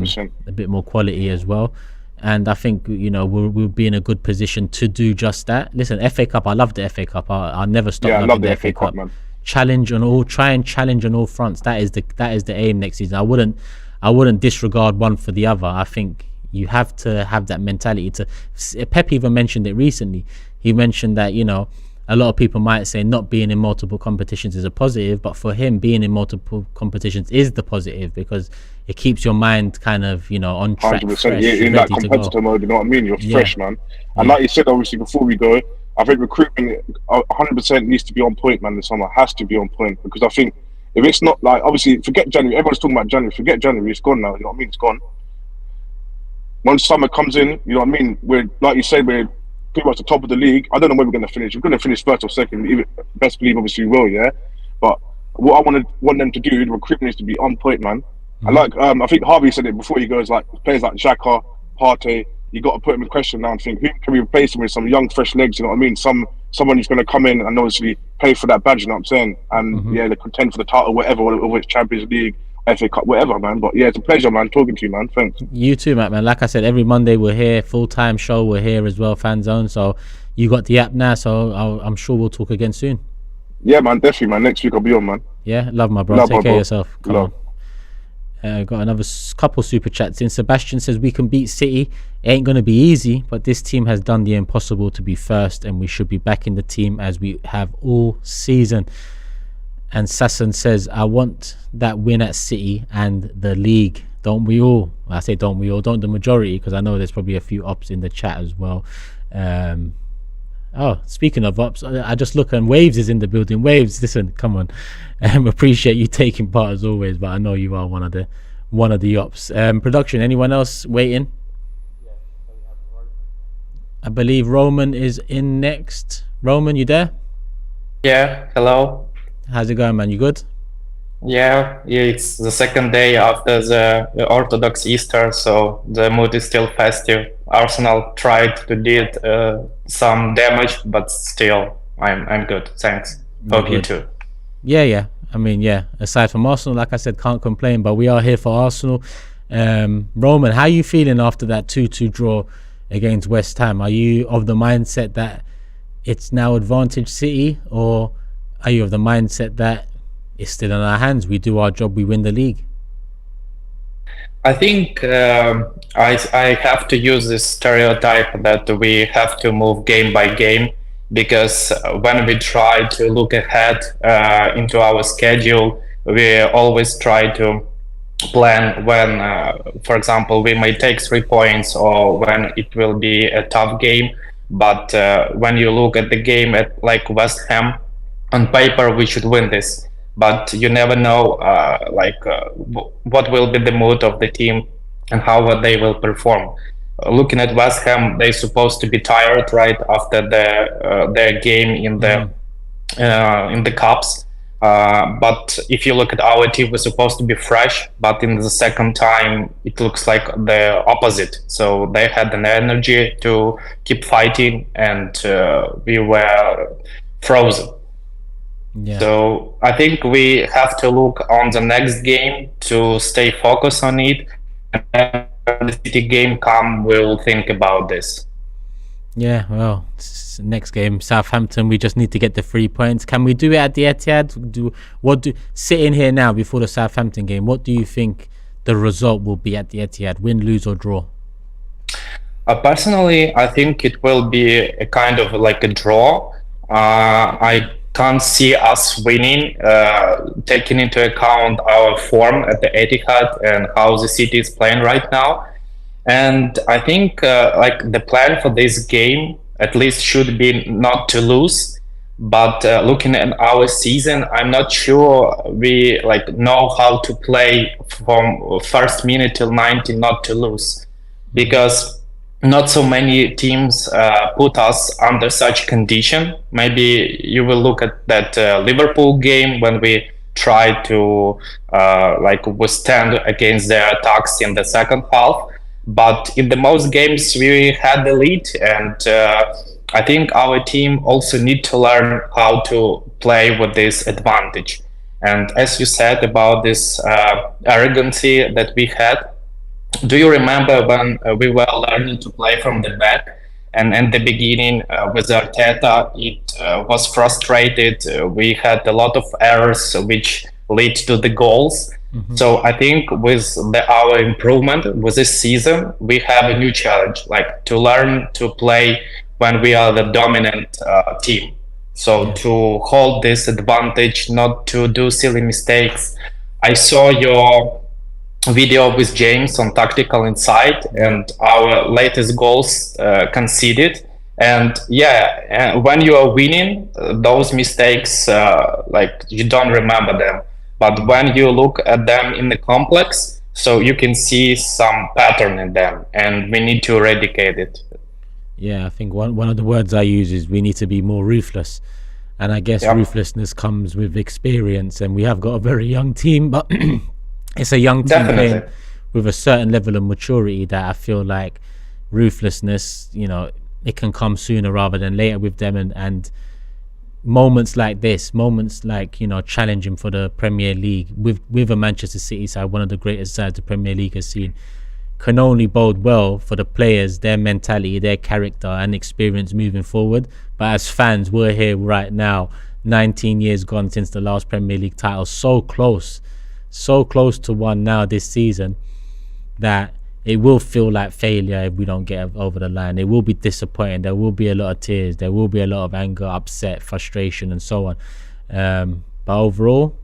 bit more quality as well. And I think we'll be in a good position to do just that. Listen, FA Cup, I love the FA Cup. I'll never stop loving the FA Cup. Man. Try and challenge on all fronts. That is the aim next season. I wouldn't disregard one for the other. I think you have to have that mentality. Pep even mentioned it recently. He mentioned that a lot of people might say not being in multiple competitions is a positive, but for him, being in multiple competitions is the positive, because it keeps your mind kind of on track. 100%. Fresh, in that competitor mode. You know what I mean? You're fresh, man. And like you said, obviously, before we go, I think recruitment 100% needs to be on point, man. This summer has to be on point, because I think if it's not, like, obviously, forget January. Everyone's talking about January. Forget January. It's gone now. You know what I mean? It's gone. Once summer comes in, you know what I mean? We're, like you said, we're pretty much the top of the league. I don't know where we're going to finish. We're going to finish first or second. Best believe, obviously, we will, But what I want them to do, the recruitment needs to be on point, man. And I think Harvey said it before. He goes, like, players like Xhaka, Partey, you got to put them in question now and think, who can we replace them with? Some young, fresh legs, you know what I mean? Someone who's going to come in and obviously pay for that badge, you know what I'm saying? And they contend for the title, whatever, whether it's Champions League, FA Cup, whatever, man. But it's a pleasure, man, talking to you, man. Thanks. You too, Matt, man. Like I said, every Monday we're here, full-time show, we're here as well, Fanzone. So you got the app now, so I'm sure we'll talk again soon. Yeah, man, definitely, man. Next week I'll be on, man. Yeah, love my bro. Take care of yourself. Come on. Got another couple super chats in. Sebastian says, we can beat City. It ain't going to be easy, but this team has done the impossible to be first, and we should be back in the team as we have all season. And Sasson says, I want that win at City and the league Don't we all? I say don't we all, don't the majority, because I know there's probably a few ops in the chat as well. Oh, speaking of ops, I just look and Waves is in the building. Waves, listen, come on. Appreciate you taking part as always, but I know you are one of the ops. Production, anyone else waiting? I believe Roman is in next. Roman, you there? Yeah, hello. How's it going, man? You good? Yeah, it's the second day after the Orthodox Easter, so the mood is still festive. Arsenal tried to did some damage, but still, I'm good. Thanks. Hope you too. Yeah. I mean, yeah. Aside from Arsenal, like I said, can't complain. But we are here for Arsenal. Roman, how are you feeling after that 2-2 draw against West Ham? Are you of the mindset that it's now advantage City, or are you of the mindset that it's still in our hands? We do our job, we win the league. I think I have to use this stereotype that we have to move game by game, because when we try to look ahead into our schedule, we always try to plan when, for example, we may take 3 points or when it will be a tough game. But when you look at the game at like West Ham, on paper we should win this, but you never know what will be the mood of the team and how they will perform. Looking at West Ham, they're supposed to be tired right after their game in the cups. But if you look at our team, we're supposed to be fresh, but in the second time, it looks like the opposite. So they had an energy to keep fighting, and we were frozen. Yeah. So I think we have to look on the next game to stay focused on it. And when the City game come, we'll think about this. Yeah, well, next game, Southampton, we just need to get the 3 points. Can we do it at the Etihad? Sitting here now before the Southampton game, what do you think the result will be at the Etihad? Win, lose or draw? Personally, I think it will be a kind of like a draw. I can't see us winning, taking into account our form at the Etihad and how the City is playing right now. And I think like the plan for this game at least should be not to lose. But looking at our season, I'm not sure we like know how to play from first minute till 90 not to lose, because not so many teams put us under such condition. Maybe you will look at that Liverpool game when we tried to like withstand against their attacks in the second half. But in the most games we had the lead, and I think our team also need to learn how to play with this advantage. And as you said about this arrogancy that we had, do you remember when we were learning to play from the back? And in the beginning with Arteta, it was frustrated. We had a lot of errors which lead to the goals. Mm-hmm. So I think with our improvement with this season, we have a new challenge, like to learn to play when we are the dominant team. So to hold this advantage, not to do silly mistakes. I saw your video with James on Tactical Insight and our latest goals conceded. And when you are winning, those mistakes, like you don't remember them. But when you look at them in the complex, so you can see some pattern in them, and we need to eradicate it. Yeah, I think one of the words I use is we need to be more ruthless. And I guess ruthlessness comes with experience, and we have got a very young team, but it's a young team playing with a certain level of maturity that I feel like ruthlessness, it can come sooner rather than later with them, and moments like this, moments like challenging for the Premier League with a Manchester City side, one of the greatest sides the Premier League has seen, can only bode well for the players, their mentality, their character and experience moving forward. But as fans, we're here right now, 19 years gone since the last Premier League title, so close to one now this season, that it will feel like failure if we don't get over the line. It will be disappointing. There will be a lot of tears. There will be a lot of anger, upset, frustration, and so on. But overall,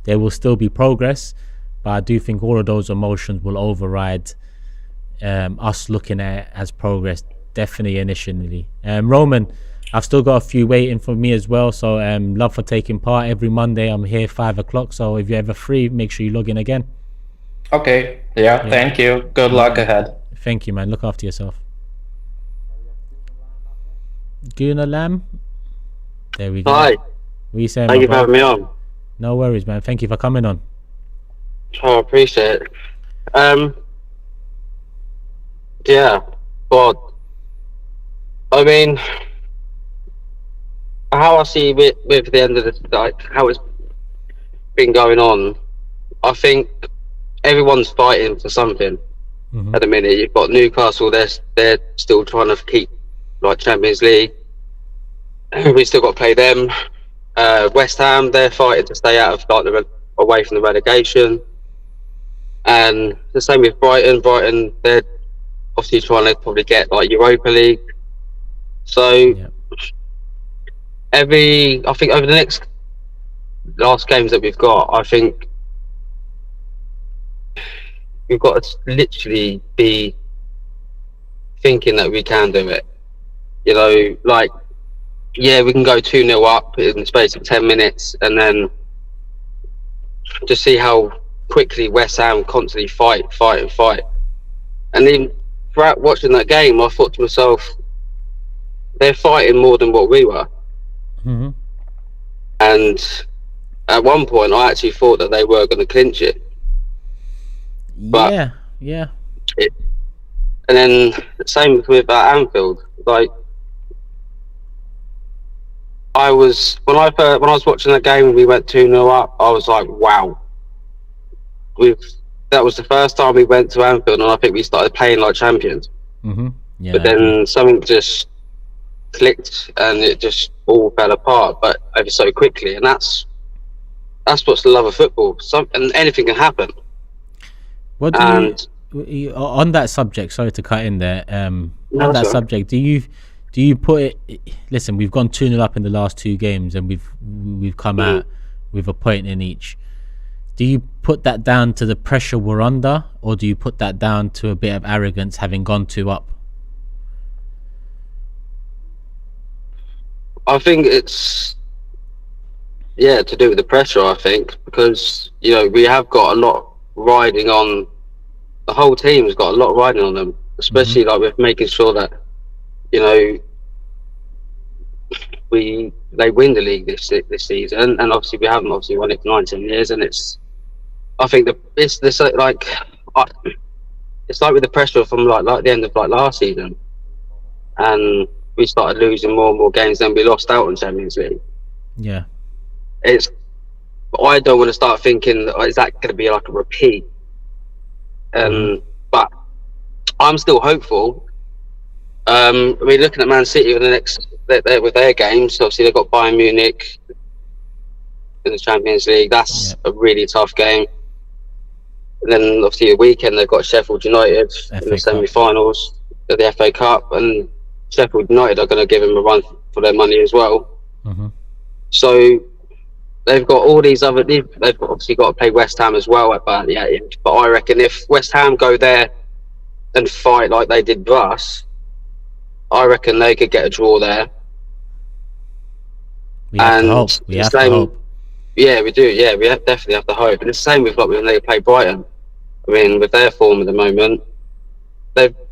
there will still be progress. But but I do think all of those emotions will override us looking at it as progress, definitely initially. Roman, I've still got a few waiting for me as well, so love for taking part. Every Monday I'm here 5 o'clock, so if you're ever free, make sure you log in again. Okay. Yeah. Thank you. Good luck ahead. Thank you, man. Look after yourself. Guna Lamb. There we go. Hi. What are you saying? Thank you for having me on. No worries, man. Thank you for coming on. I appreciate it. Yeah, but I mean, how I see with the end of this, like how it's been going on, I think everyone's fighting for something at the minute. You've got Newcastle; they're still trying to keep like Champions League. We still got to play them. West Ham, they're fighting to stay out of like away from the relegation, and the same with Brighton. Brighton, they're obviously trying to probably get like Europa League. So I think over the last games that we've got, I think we've got to literally be thinking that we can do it. You know, like, yeah, we can go 2-0 up in the space of 10 minutes and then just see how quickly West Ham constantly fight. And then throughout watching that game, I thought to myself, they're fighting more than what we were. And at one point, I actually thought that they were going to clinch it. But yeah. And then same with Anfield. Like, when I was watching that game and we went 2-0 up, I was like, wow. That was the first time we went to Anfield, and I think we started playing like champions. Yeah, but then something just clicked, and it just all fell apart, but ever so quickly. And that's what's the love of football. And anything can happen. What do you, on that subject? Sorry to cut in there. On that subject, do you put it? Listen, we've gone 2-0 up in the last 2 games, and we've come out with a point in each. Do you put that down to the pressure we're under, or do you put that down to a bit of arrogance having gone 2 up? I think it's to do with the pressure. I think because we have got a lot riding on. The whole team's got a lot riding on them, especially like with making sure that they win the league this season. And obviously we haven't won it for 19 years, and I think it's like with the pressure from like the end of like last season, and we started losing more and more games. Then we lost out on Champions League. Yeah, I don't want to start thinking, is that going to be like a repeat? But I'm still hopeful. I mean, looking at Man City with their games, obviously they've got Bayern Munich in the Champions League. That's a really tough game. And then obviously the weekend they've got Sheffield United in the semi-finals of the FA Cup, and Sheffield United are going to give them a run for their money as well. So they've got all these other. They've obviously got to play West Ham as well at the end. But I reckon if West Ham go there and fight like they did with us, I reckon they could get a draw there. We have to hope. Yeah, we do. Yeah, we definitely have to hope. And it's the same with like when they play Brighton. I mean, with their form at the moment,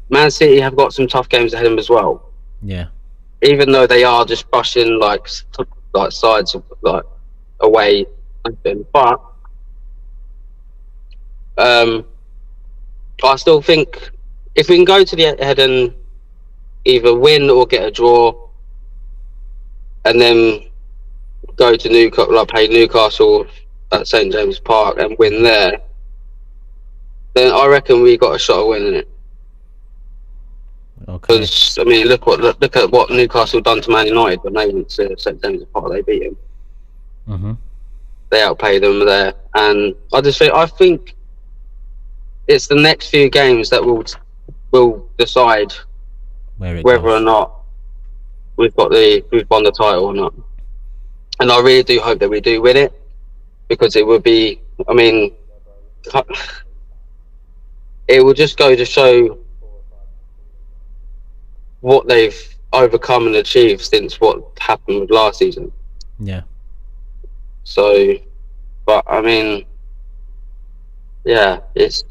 Man City have got some tough games ahead of them as well. Yeah. Even though they are just brushing like sides like away, but I still think if we can go to the head and either win or get a draw, and then go to Newcastle, like play Newcastle at St James Park and win there, then I reckon we got a shot of winning it. Because I mean, look at what Newcastle done to Man United when they went to St James Park. They beat them. They outplayed them there, and I think it's the next few games that will decide whether or not we've won the title or not. And I really do hope that we do win it, because it would be, I mean, it will just go to show what they've overcome and achieved since what happened last season. Yeah. So, but I mean, yeah, it's.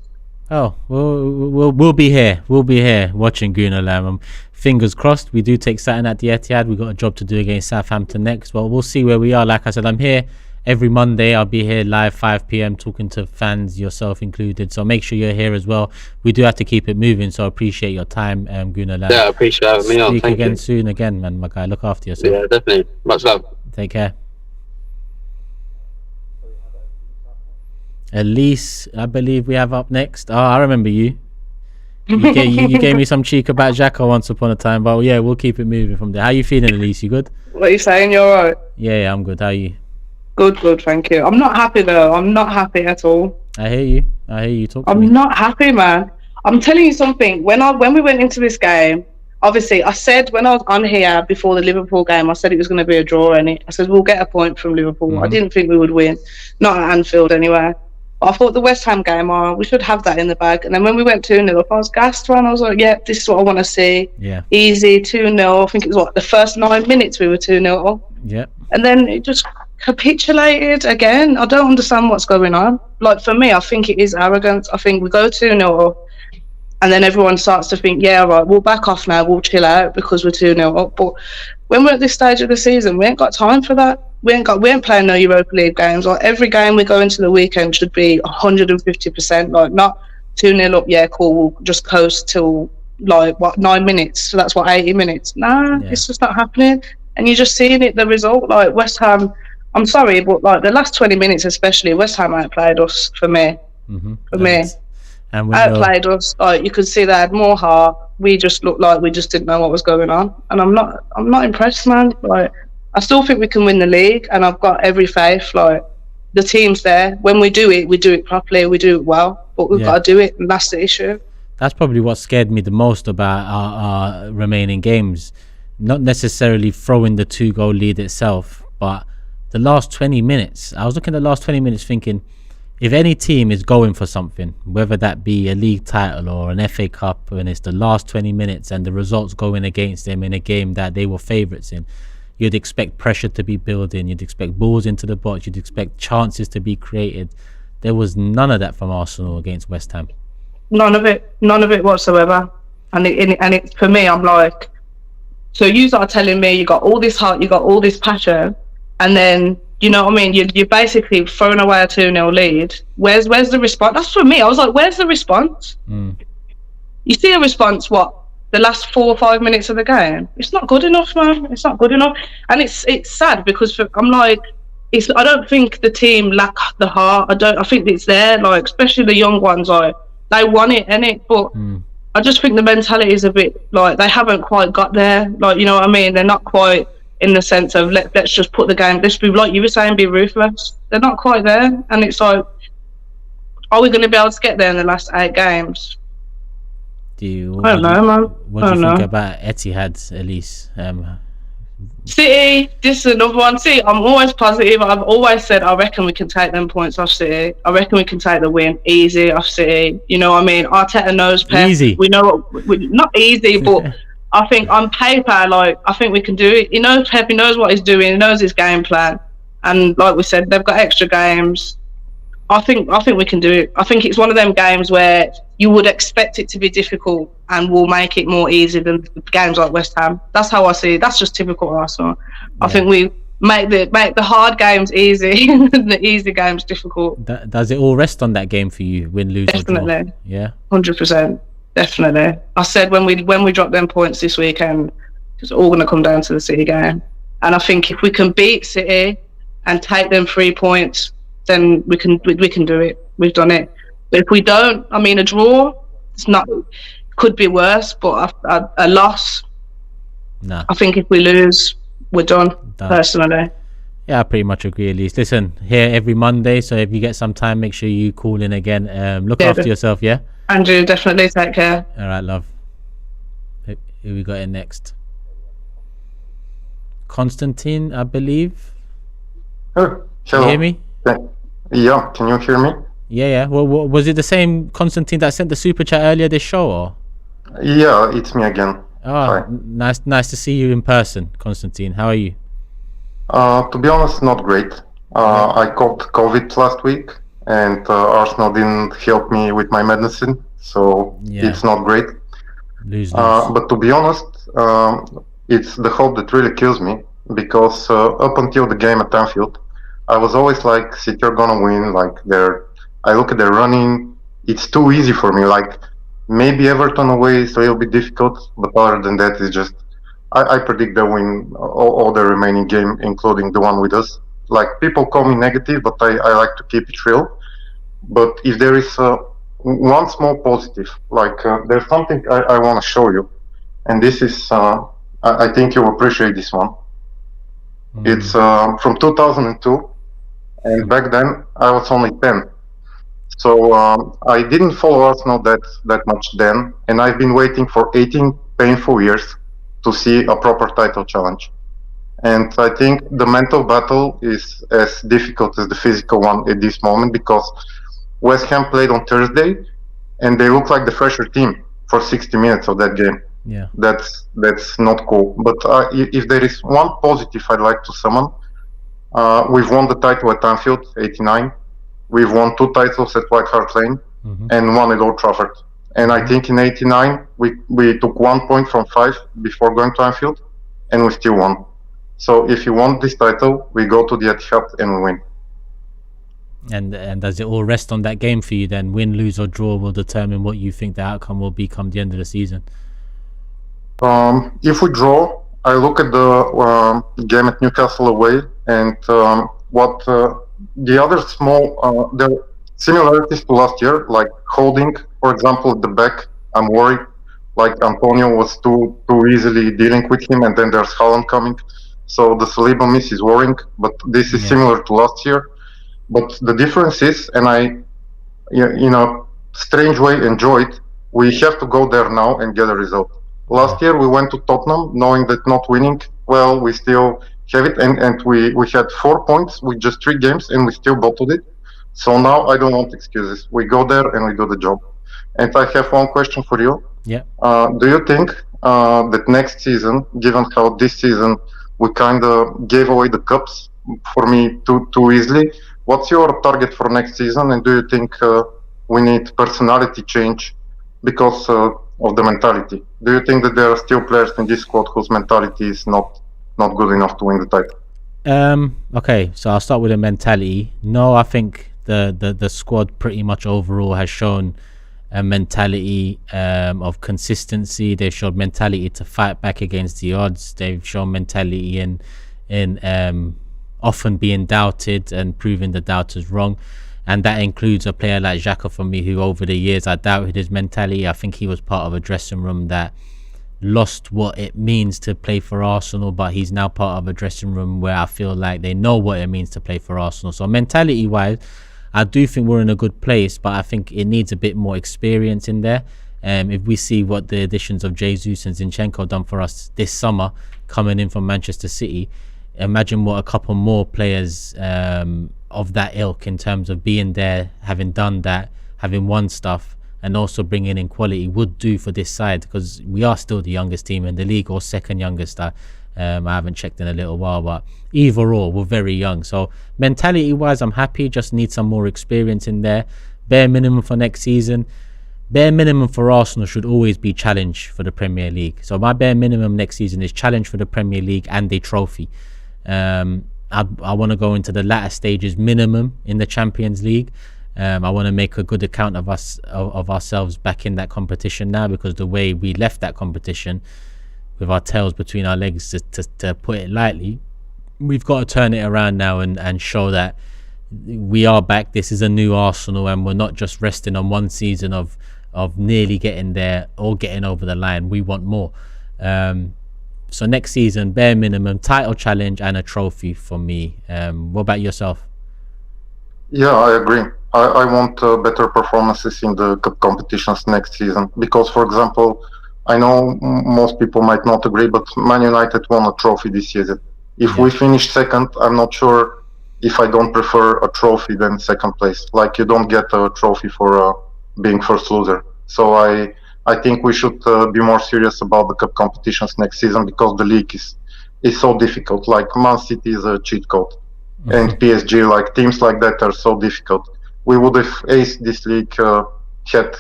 Oh, we'll be here. We'll be here watching Gunnar Lam. Fingers crossed. We do take Saturn at the Etihad. We got a job to do against Southampton next. Well, we'll see where we are. Like I said, I'm here every Monday. I'll be here live 5 p.m. talking to fans, yourself included. So make sure you're here as well. We do have to keep it moving. So I appreciate your time, Gunnar Lam. Yeah, I appreciate having me on. Speak Thank again you. soon, again, man. My guy, look after yourself. Yeah, definitely. Much love. Take care. Elise, I believe we have up next. Oh, I remember you. You gave me some cheek about Xhaka once upon a time, but yeah, we'll keep it moving from there. How you feeling, Elise? You good? What are you saying? You're right. Yeah, I'm good. How are you? Good, thank you. I'm not happy though. I'm not happy at all. I hear you. Talk to me. I'm not happy, man. I'm telling you something. When we went into this game, obviously, I said when I was on here before the Liverpool game, I said it was going to be a draw, and I said we'll get a point from Liverpool. I didn't think we would win, not at Anfield anyway. I thought the West Ham game, we should have that in the bag. And then when we went 2-0 up, I was gassed, man. I was like, yeah, this is what I want to see. Yeah. Easy, 2-0. I think it was the first 9 minutes we were 2-0 up. Yeah. And then it just capitulated again. I don't understand what's going on. Like, for me, I think it is arrogance. I think we go 2-0 up, and then everyone starts to think, yeah, right, we'll back off now, we'll chill out because we're 2-0 up. But when we're at this stage of the season, we ain't got time for that. We ain't playing no Europa League games. Like, every game we go into the weekend should be 150%. Like, not 2-0 up, yeah, cool, we'll just coast till, 9 minutes. So that's 80 minutes. Nah, yeah. It's just not happening. And you're just seeing it, the result. Like, West Ham, I'm sorry, but the last 20 minutes especially, West Ham outplayed us for me. For me. And outplayed us. Like, you could see they had more heart. We just looked like we just didn't know what was going on. And I'm not impressed, man. Like, I still think we can win the league, and I've got every faith. Like, the team's there. When we do it properly, we do it well. But we've got to do it, and that's the issue. That's probably what scared me the most about our remaining games. Not necessarily throwing the 2-goal lead itself, but the last 20 minutes. I was looking at the last 20 minutes thinking, if any team is going for something, whether that be a league title or an FA Cup, and it's the last 20 minutes and the results going against them in a game that they were favourites in, you'd expect pressure to be building, you'd expect balls into the box, you'd expect chances to be created. There was none of that from Arsenal against West Ham. None of it whatsoever. And it for me, I'm like, so you are telling me you got all this heart, you got all this passion, and then, you know what I mean, you're basically throwing away a 2-0 lead. Where's the response? That's for me. I was like, where's the response? You see a response, the last 4 or 5 minutes of the game? It's not good enough, man. It's not good enough. And it's sad because I'm like, I don't think the team lack the heart. I think it's there, like, especially the young ones, like, they want it, innit? But I just think the mentality is a bit, like, they haven't quite got there. Like, you know what I mean? They're not quite in the sense of let's just put the game, let's be, like you were saying, be ruthless. They're not quite there. And it's like, are we going to be able to get there in the last 8 games? I don't know, man. What do you think about Etihad, Elise? City, this is another one. See, I'm always positive. I've always said I reckon we can take them points off City. I reckon we can take the win easy off City. You know what I mean? Arteta knows Pep. Easy. We know not easy, but I think on paper, like, I think we can do it. He knows Pep. He knows what he's doing. He knows his game plan. And like we said, they've got extra games. I think we can do it. I think it's one of them games where you would expect it to be difficult and we'll make it more easy than games like West Ham. That's how I see it. That's just typical Arsenal. Yeah. I think we make the hard games easy and the easy games difficult. Does it all rest on that game for you? Win, lose, definitely. Or draw? Yeah, 100%. Definitely. I said when we drop them points this weekend, it's all going to come down to the City game. And I think if we can beat City and take them 3 points, then we can do it. We've done it. But if we don't, I mean, a draw, could be worse, but a loss, nah. I think if we lose, we're done. Personally. Yeah, I pretty much agree, at least. Listen, here every Monday, so if you get some time, make sure you call in again. Look after yourself, yeah? Andrew, definitely take care. All right, love. Who we got in next? Constantine, I believe. Oh, can you hear me? Yeah, can you hear me? Yeah. Well, was it the same Constantine that sent the super chat earlier this show, or? Yeah, it's me again. Oh, nice to see you in person, Constantine. How are you? To be honest, not great. I caught COVID last week, and Arsenal didn't help me with my medicine, so it's not great. Lose. But to be honest, it's the hope that really kills me, because up until the game at Anfield, I was always like, City are gonna win. Like I look at their running, it's too easy for me. Like maybe Everton away is a little bit difficult, but other than that, it's just I predict they'll win all the remaining game, including the one with us. Like people call me negative, but I like to keep it real. But if there is one small positive, like there's something I want to show you, and this is I think you'll appreciate this one. It's from 2002, and back then I was only 10. So I didn't follow Arsenal that much then, and I've been waiting for 18 painful years to see a proper title challenge. And I think the mental battle is as difficult as the physical one at this moment, because West Ham played on Thursday, and they look like the fresher team for 60 minutes of that game. Yeah, that's not cool. But if there is one positive I'd like to summon, we've won the title at Anfield, 89. We've won 2 titles at White Hart Lane, and 1 at Old Trafford. And I think in 89, we took 1 point from 5 before going to Anfield, and we still won. So if you want this title, we go to the Etihad and we win. And does it all rest on that game for you then? Win, lose or draw will determine what you think the outcome will be come the end of the season. If we draw, I look at the game at Newcastle away, and what the other small the similarities to last year, like holding, for example, at the back. I'm worried, like Antonio was too easily dealing with him, and then there's Haaland coming, so the Saliba miss is worrying. But this is similar to last year. But the difference is, and I, in a strange way, enjoy it. We have to go there now and get a result. Last year we went to Tottenham knowing that not winning, well, we still have it, and we had 4 points with just 3 games, and we still bottled it. So now I don't want excuses. We go there and we do the job. And I have one question for you. Yeah. Do you think that next season, given how this season we kind of gave away the cups, for me, too easily, what's your target for next season? And do you think we need personality change because of the mentality? Do you think that there are still players in this squad whose mentality is not good enough to win the title? Okay, so I'll start with the mentality. No, I think the squad pretty much overall has shown a mentality of consistency. They've shown mentality to fight back against the odds. They've shown mentality in often being doubted and proving the doubters wrong. And that includes a player like Xhaka for me, who over the years I doubted his mentality. I think he was part of a dressing room that lost what it means to play for Arsenal, but he's now part of a dressing room where I feel like they know what it means to play for Arsenal. So mentality wise, I do think we're in a good place, but I think it needs a bit more experience in there. If we see what the additions of Jesus and Zinchenko done for us this summer, coming in from Manchester City, imagine what a couple more players of that ilk, in terms of being there, having done that, having won stuff, and also bringing in quality, would do for this side, because we are still the youngest team in the league, or second youngest. I haven't checked in a little while, but either or, we're very young. So mentality wise, I'm happy, just need some more experience in there. Bare minimum for next season. Bare minimum for Arsenal should always be challenge for the Premier League. So my bare minimum next season is challenge for the Premier League and a trophy. I want to go into the latter stages minimum in the Champions League. I want to make a good account of ourselves back in that competition now, because the way we left that competition with our tails between our legs, to put it lightly, we've got to turn it around now and show that we are back. This is a new Arsenal, and we're not just resting on one season of nearly getting there or getting over the line. We want more. So next season, bare minimum, title challenge and a trophy for me. What about yourself? Yeah, I agree. I want better performances in the cup competitions next season, because, for example, I know most people might not agree, but Man United won a trophy this season. If we finish second, I'm not sure if I don't prefer a trophy than second place. Like you don't get a trophy for being first loser. So I think we should be more serious about the cup competitions next season, because the league is so difficult. Like Man City is a cheat code, and PSG, like teams like that are so difficult. We would have aced this league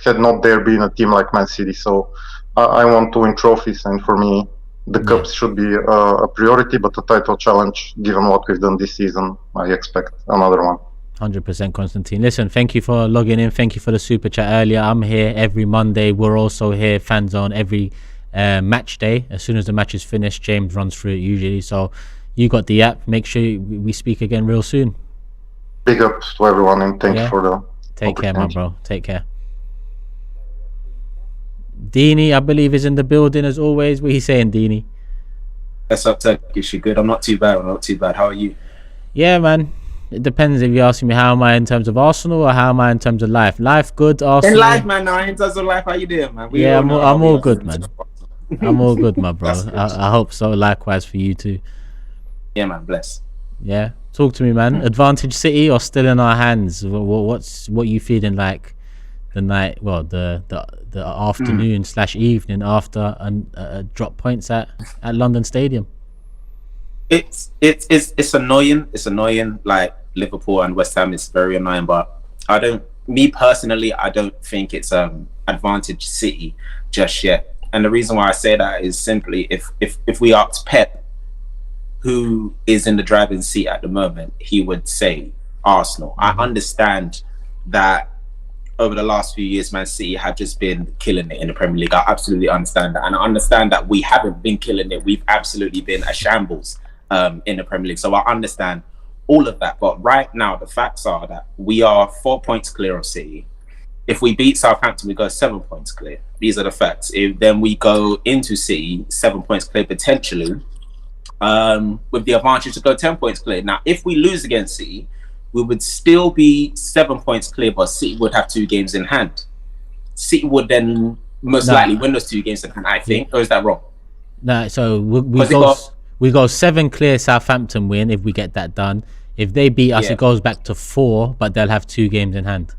had not there been a team like Man City. So I want to win trophies, and for me, the cups should be a priority. But the title challenge, given what we've done this season, I expect another one. 100%, Constantine. Listen, thank you for logging in. Thank you for the super chat earlier. I'm here every Monday. We're also here, Fanzone, every match day. As soon as the match is finished, James runs through it usually. So you got the app. Make sure we speak again real soon. Big up to everyone, and thank you for the Take care, my bro. Take care. Dini, I believe, is in the building as always. What are you saying, Dini? What's up, Turkish? You good? I'm not too bad. How are you? Yeah, man. It depends if you're asking me how am I in terms of Arsenal or how am I in terms of life. Life good, Arsenal. In life, man. No, in terms of life, how you doing, man? I'm all good, man. I'm all good, my bro. I hope so. Likewise for you too. Yeah, man. Bless. Yeah. Talk to me, man. Advantage City or still in our hands? What you feeling like the night? Well, the afternoon / evening after a drop points at London Stadium. It's annoying. It's annoying. Like Liverpool and West Ham is very annoying. But me personally, I don't think it's advantage City just yet. And the reason why I say that is simply if we asked Pep, who is in the driving seat at the moment, he would say Arsenal. I understand that over the last few years, Man City have just been killing it in the Premier League. I absolutely understand that. And I understand that we haven't been killing it. We've absolutely been a shambles in the Premier League. So I understand all of that. But right now, the facts are that we are 4 points clear of City. If we beat Southampton, we go 7 points clear. These are the facts. Then we go into City, 7 points clear potentially, with the advantage to go 10 points clear. Now, if we lose against City, we would still be 7 points clear, but City would have 2 games in hand. City would then most likely win those 2 games in hand, I think. Or is that wrong? No, so we go 7 clear Southampton win if we get that done. If they beat us, it goes back to 4, but they'll have 2 games in hand.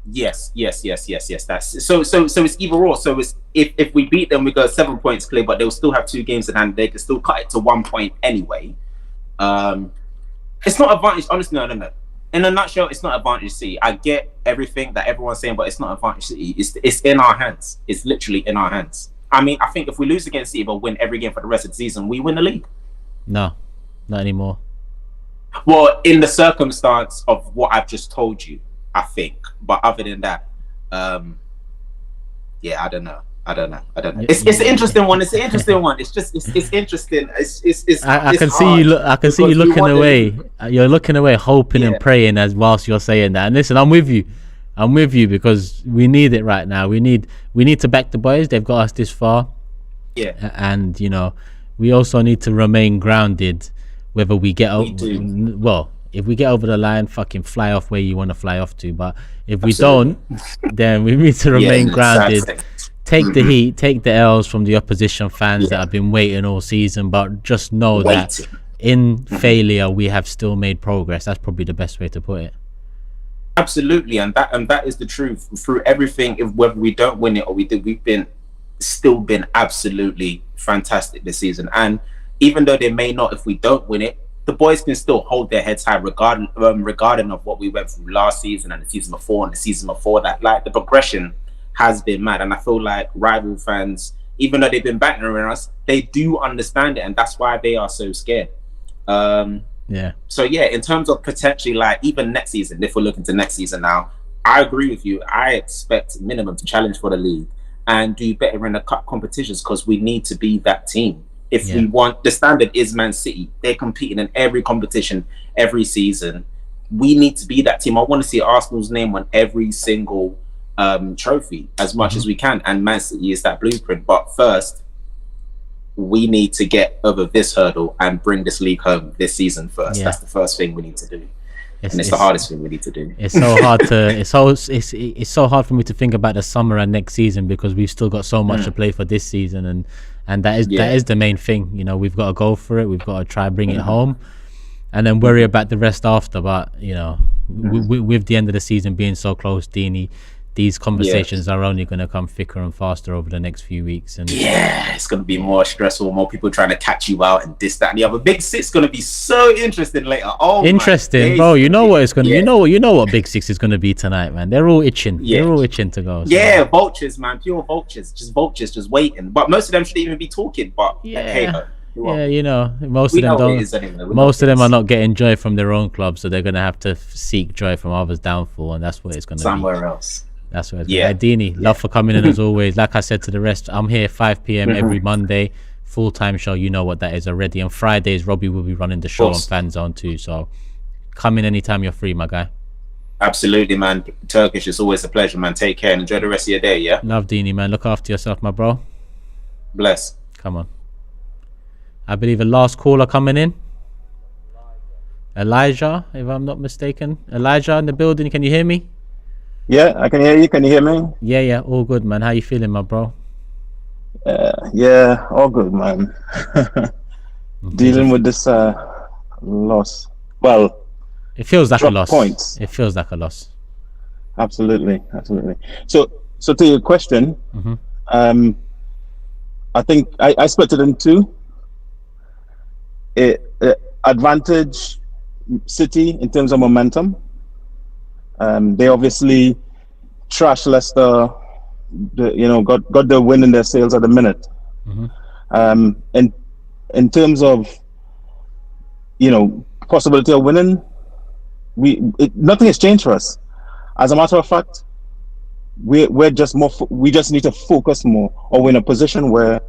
Yes. That's so it's either or. So it's if we beat them, we go 7 points clear, but they'll still have 2 games in hand. They can still cut it to 1 point anyway. It's not advantage. Honestly, no. In a nutshell, it's not advantage City. I get everything that everyone's saying, but it's not advantage City. It's in our hands. It's literally in our hands. I mean, I think if we lose against City but win every game for the rest of the season, we win the league. No, not anymore. Well, in the circumstance of what I've just told you, I think. But other than that, I don't know. It's an interesting one. It's interesting. I can see you. I can see you looking away. You're looking away, hoping and praying as whilst you're saying that. And listen, I'm with you because we need it right now. We need to back the boys. They've got us this far. Yeah. And we also need to remain grounded. Whether we get if we get over the line, fucking fly off where you want to fly off to. But if we don't, then we need to remain grounded. Take the heat, take the L's from the opposition fans that have been waiting all season. But just know that in failure, we have still made progress. That's probably the best way to put it. Absolutely, and that is the truth. Through everything, whether we don't win it or we did, we've still been absolutely fantastic this season. And even though they may not, if we don't win it, the boys can still hold their heads high regarding of what we went through last season and the season before and the season before that. Like, the progression has been mad, and I feel like rival fans, even though they've been battering us, they do understand it, and that's why they are so scared. So in terms of potentially, like, even next season, if we're looking to next season now, I agree with you. I expect minimum to challenge for the league and do better in the cup competitions, because we need to be that team. If we want, the standard is Man City. They're competing in every competition, every season. We need to be that team. I want to see Arsenal's name on every single trophy as much as we can. And Man City is that blueprint. But first, we need to get over this hurdle and bring this league home this season first. That's the first thing we need to do. It's the hardest thing we need to do. It's so hard it's so hard for me to think about the summer and next season, because we've still got so much to play for this season, and that is the main thing. We've got to go for it. We've got to try bring it home, and then worry about the rest after. But you know, with the end of the season being so close, Dini, these conversations are only going to come thicker and faster over the next few weeks. And it's going to be more stressful, more people trying to catch you out and this, that, and the other. Big Six going to be so interesting later. Oh, interesting, bro. You know what it's going to. You know what Big Six is going to be tonight, man. They're all itching. They're all itching to go. So. Vultures, man. Pure vultures. Just waiting. But most of them shouldn't even be talking. But hey, you know, most of them don't. Anyway. Most of them are not getting joy from their own club, so they're going to have to seek joy from others' downfall, and that's what it's going to be. Somewhere else. That's what it's going to be. Dini, love for coming in as always. Like I said to the rest, I'm here 5 p.m. every Monday. Full-time show, you know what that is already. On Fridays, Robbie will be running the show on Fanzone too. So come in anytime you're free, my guy. Absolutely, man. Turkish, it's always a pleasure, man. Take care and enjoy the rest of your day, yeah? Love, Dini, man. Look after yourself, my bro. Bless. Come on. I believe a last caller coming in. Elijah, if I'm not mistaken. Elijah in the building. Can you hear me? Yeah, I can hear you. Can you hear me? Yeah, all good, man. How you feeling, my bro? Yeah, all good, man. Dealing with this loss. Well, it feels like a loss. Points. It feels like a loss. Absolutely. So to your question, I think I split it in two. Advantage City in terms of momentum. They obviously trashed Leicester. Got the win in their sails at the minute. In terms of possibility of winning, nothing has changed for us. As a matter of fact, we just need to focus more, or we're in a position where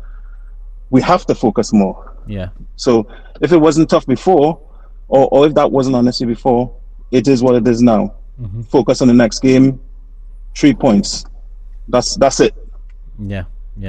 we have to focus more. Yeah. So if it wasn't tough before, or if that wasn't honestly before, it is what it is now. Focus on the next game. 3 points. That's it. Yeah.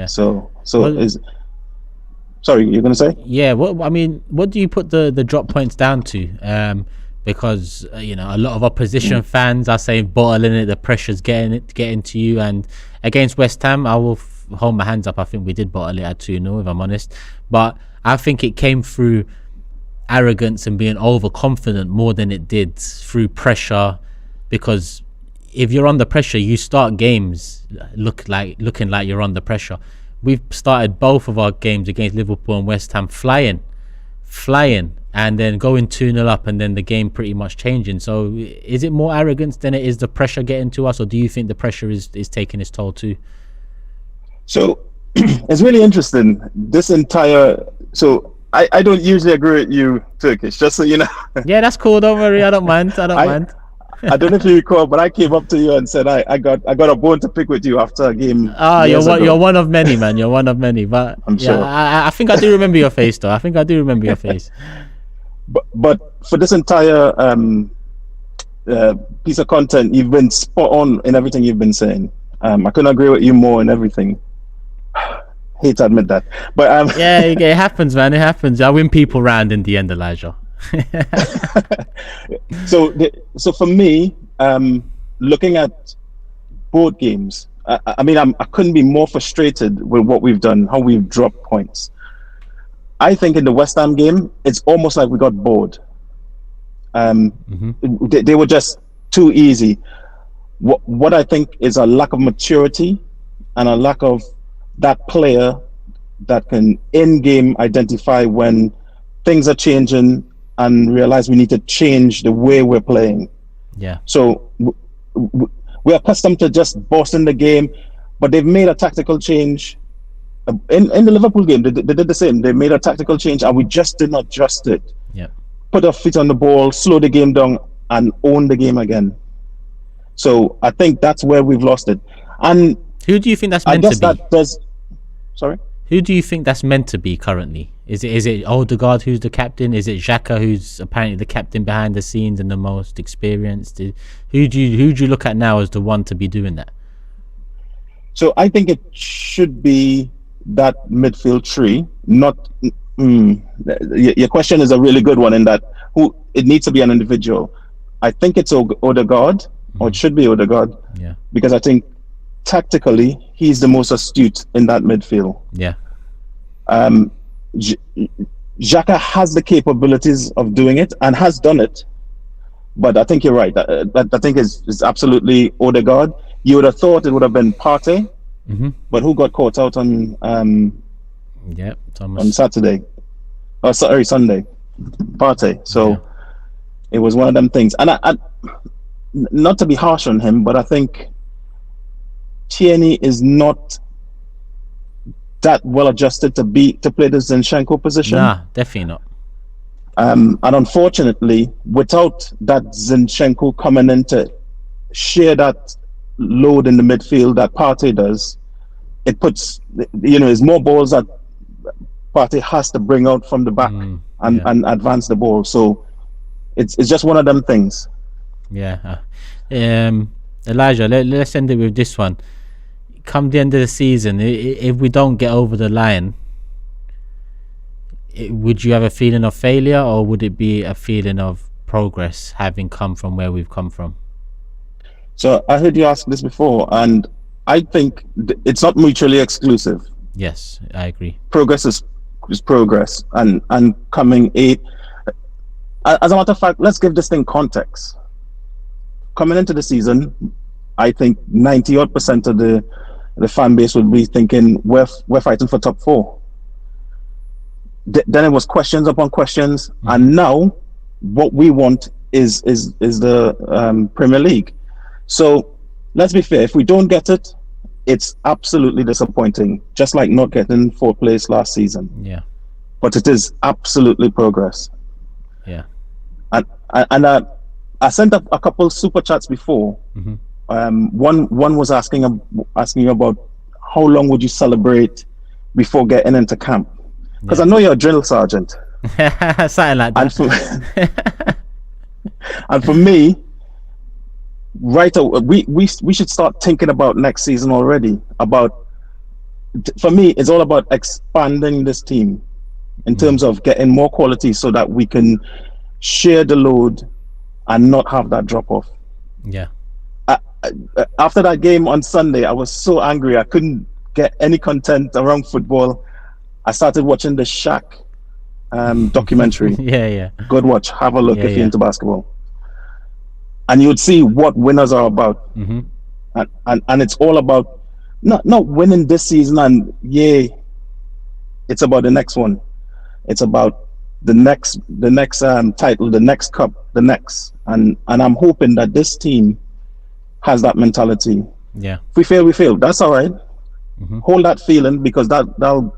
So sorry, you're gonna say? Yeah. What do you put the drop points down to? Because a lot of opposition fans are saying bottling it, the pressure's getting to you. And against West Ham, I will hold my hands up. I think we did bottle it at 2-0, if I'm honest. But I think it came through arrogance and being overconfident more than it did through pressure. Because if you're under pressure, you start games looking like you're under pressure. We've started both of our games against Liverpool and West Ham flying, and then going 2-0 up, and then the game pretty much changing. So is it more arrogance than it is the pressure getting to us, or do you think the pressure is taking its toll too? So it's really interesting. I don't usually agree with you, Turkish, just so you know. Yeah, that's cool. Don't worry. I don't mind. Mind. I don't know if you recall, but I came up to you and said I got a bone to pick with you after a game. You're one of many, man. You're one of many. But I'm sure. I think I do remember your face, though. I think I do remember your face. But for this entire piece of content, you've been spot on in everything you've been saying. I couldn't agree with you more in everything. Hate to admit that, but yeah, it happens, man. It happens. I win people round in the end, Elijah. So for me, looking at both games, I couldn't be more frustrated with what we've done, how we've dropped points. I think in the West Ham game, it's almost like we got bored. They were just too easy. What I think is a lack of maturity and a lack of that player that can in-game identify when things are changing and realize we need to change the way we're playing. Yeah. So we're accustomed to just bossing the game, but they've made a tactical change. In the Liverpool game, they did the same. They made a tactical change and we just did not trust it. Yeah. Put our feet on the ball, slow the game down, and own the game again. So I think that's where we've lost it. And who do you think that's meant to be? Sorry? Who do you think that's meant to be currently? Is it Odegaard who's the captain? Is it Xhaka who's apparently the captain behind the scenes and the most experienced? Who do you look at now as the one to be doing that? So I think it should be that midfield three. Not your question is a really good one in that it needs to be an individual. I think it's Odegaard, or it should be Odegaard. Yeah. Because I think tactically he's the most astute in that midfield. Yeah. Xhaka has the capabilities of doing it and has done it. But I think you're right. That I think is absolutely Odegaard. You would have thought it would have been Partey, but who got caught out on Thomas. on Saturday? Oh, sorry, Sunday. Partey. So it was one of them things. And I not to be harsh on him, but I think Tierney is not that well adjusted to play the Zinchenko position. Nah, definitely not. And unfortunately, without that Zinchenko coming in to share that load in the midfield that Partey does, it puts, it's more balls that Partey has to bring out from the back and advance the ball. So it's just one of them things. Yeah. Elijah, let's end it with this one. Come the end of the season, if we don't get over the line, would you have a feeling of failure, or would it be a feeling of progress, having come from where we've come from? So I heard you ask this before, and I think it's not mutually exclusive. Yes, I agree. Progress is progress, and coming eight. As a matter of fact, let's give this thing context. Coming into the season, I think 90% of the fan base would be thinking we're fighting for top 4. Then it was questions upon questions, and now what we want is the Premier League. So let's be fair. If we don't get it, it's absolutely disappointing. Just like not getting 4th place last season. Yeah. But it is absolutely progress. Yeah. And I sent up a couple super chats before. One was asking you about how long would you celebrate before getting into camp. Because I know you're a drill sergeant. Something like that. And for me, right away, we should start thinking about next season already. For me, it's all about expanding this team in terms of getting more quality so that we can share the load and not have that drop off. Yeah. After that game on Sunday, I was so angry I couldn't get any content around football. I started watching the Shaq documentary. Yeah. Good watch. Have a look if you're into basketball. And you would see what winners are about. And it's all about not winning this season and it's about the next one. It's about the next title, the next cup, the next. And I'm hoping that this team has that mentality. Yeah. If we fail, we fail. That's all right. Hold that feeling, because that'll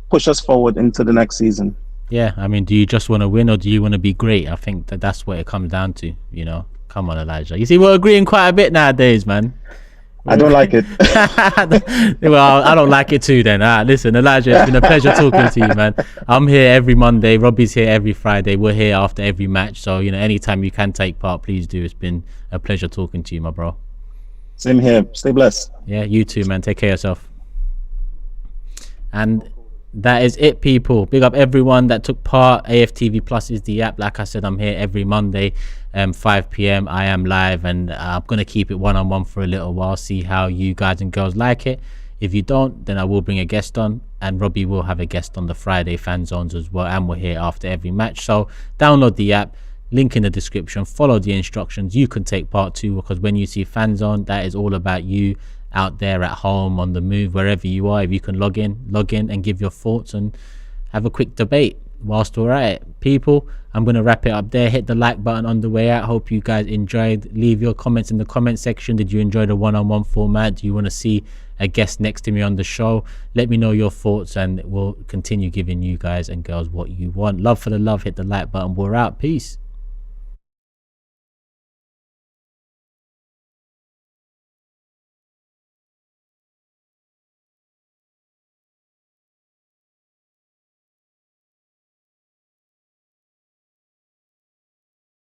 push us forward into the next season. Yeah, I mean, do you just want to win, or do you want to be great? I think that's what it comes down to, Come on, Elijah. You see, we're agreeing quite a bit nowadays, man. I don't like it. Well, I don't like it too then. Listen, Elijah, it's been a pleasure talking to you, man. I'm here every Monday. Robbie's here every Friday. We're here after every match. So, anytime you can take part, please do. It's been a pleasure talking to you, my bro. Same here. Stay blessed. Yeah, you too, man. Take care of yourself. And that is it, people. Big up everyone that took part. AFTV Plus is the app. Like I said, I'm here every Monday, 5 p.m. I am live, and I'm going to keep it one-on-one for a little while, see how you guys and girls like it. If you don't, then I will bring a guest on, and Robbie will have a guest on the Friday fan zones as well, and we're here after every match. So download the app, link in the description, follow the instructions. You can take part too, because when you see fan zone, that is all about you out there at home, on the move, wherever you are. If you can log in and give your thoughts and have a quick debate whilst we're at it. People, I'm going to wrap it up there. Hit the like button on the way out. Hope you guys enjoyed. Leave your comments in the comment section. Did you enjoy the one-on-one format? Do you want to see a guest next to me on the show? Let me know your thoughts, and we'll continue giving you guys and girls what you want. Love for the love. Hit the like button. We're out. Peace.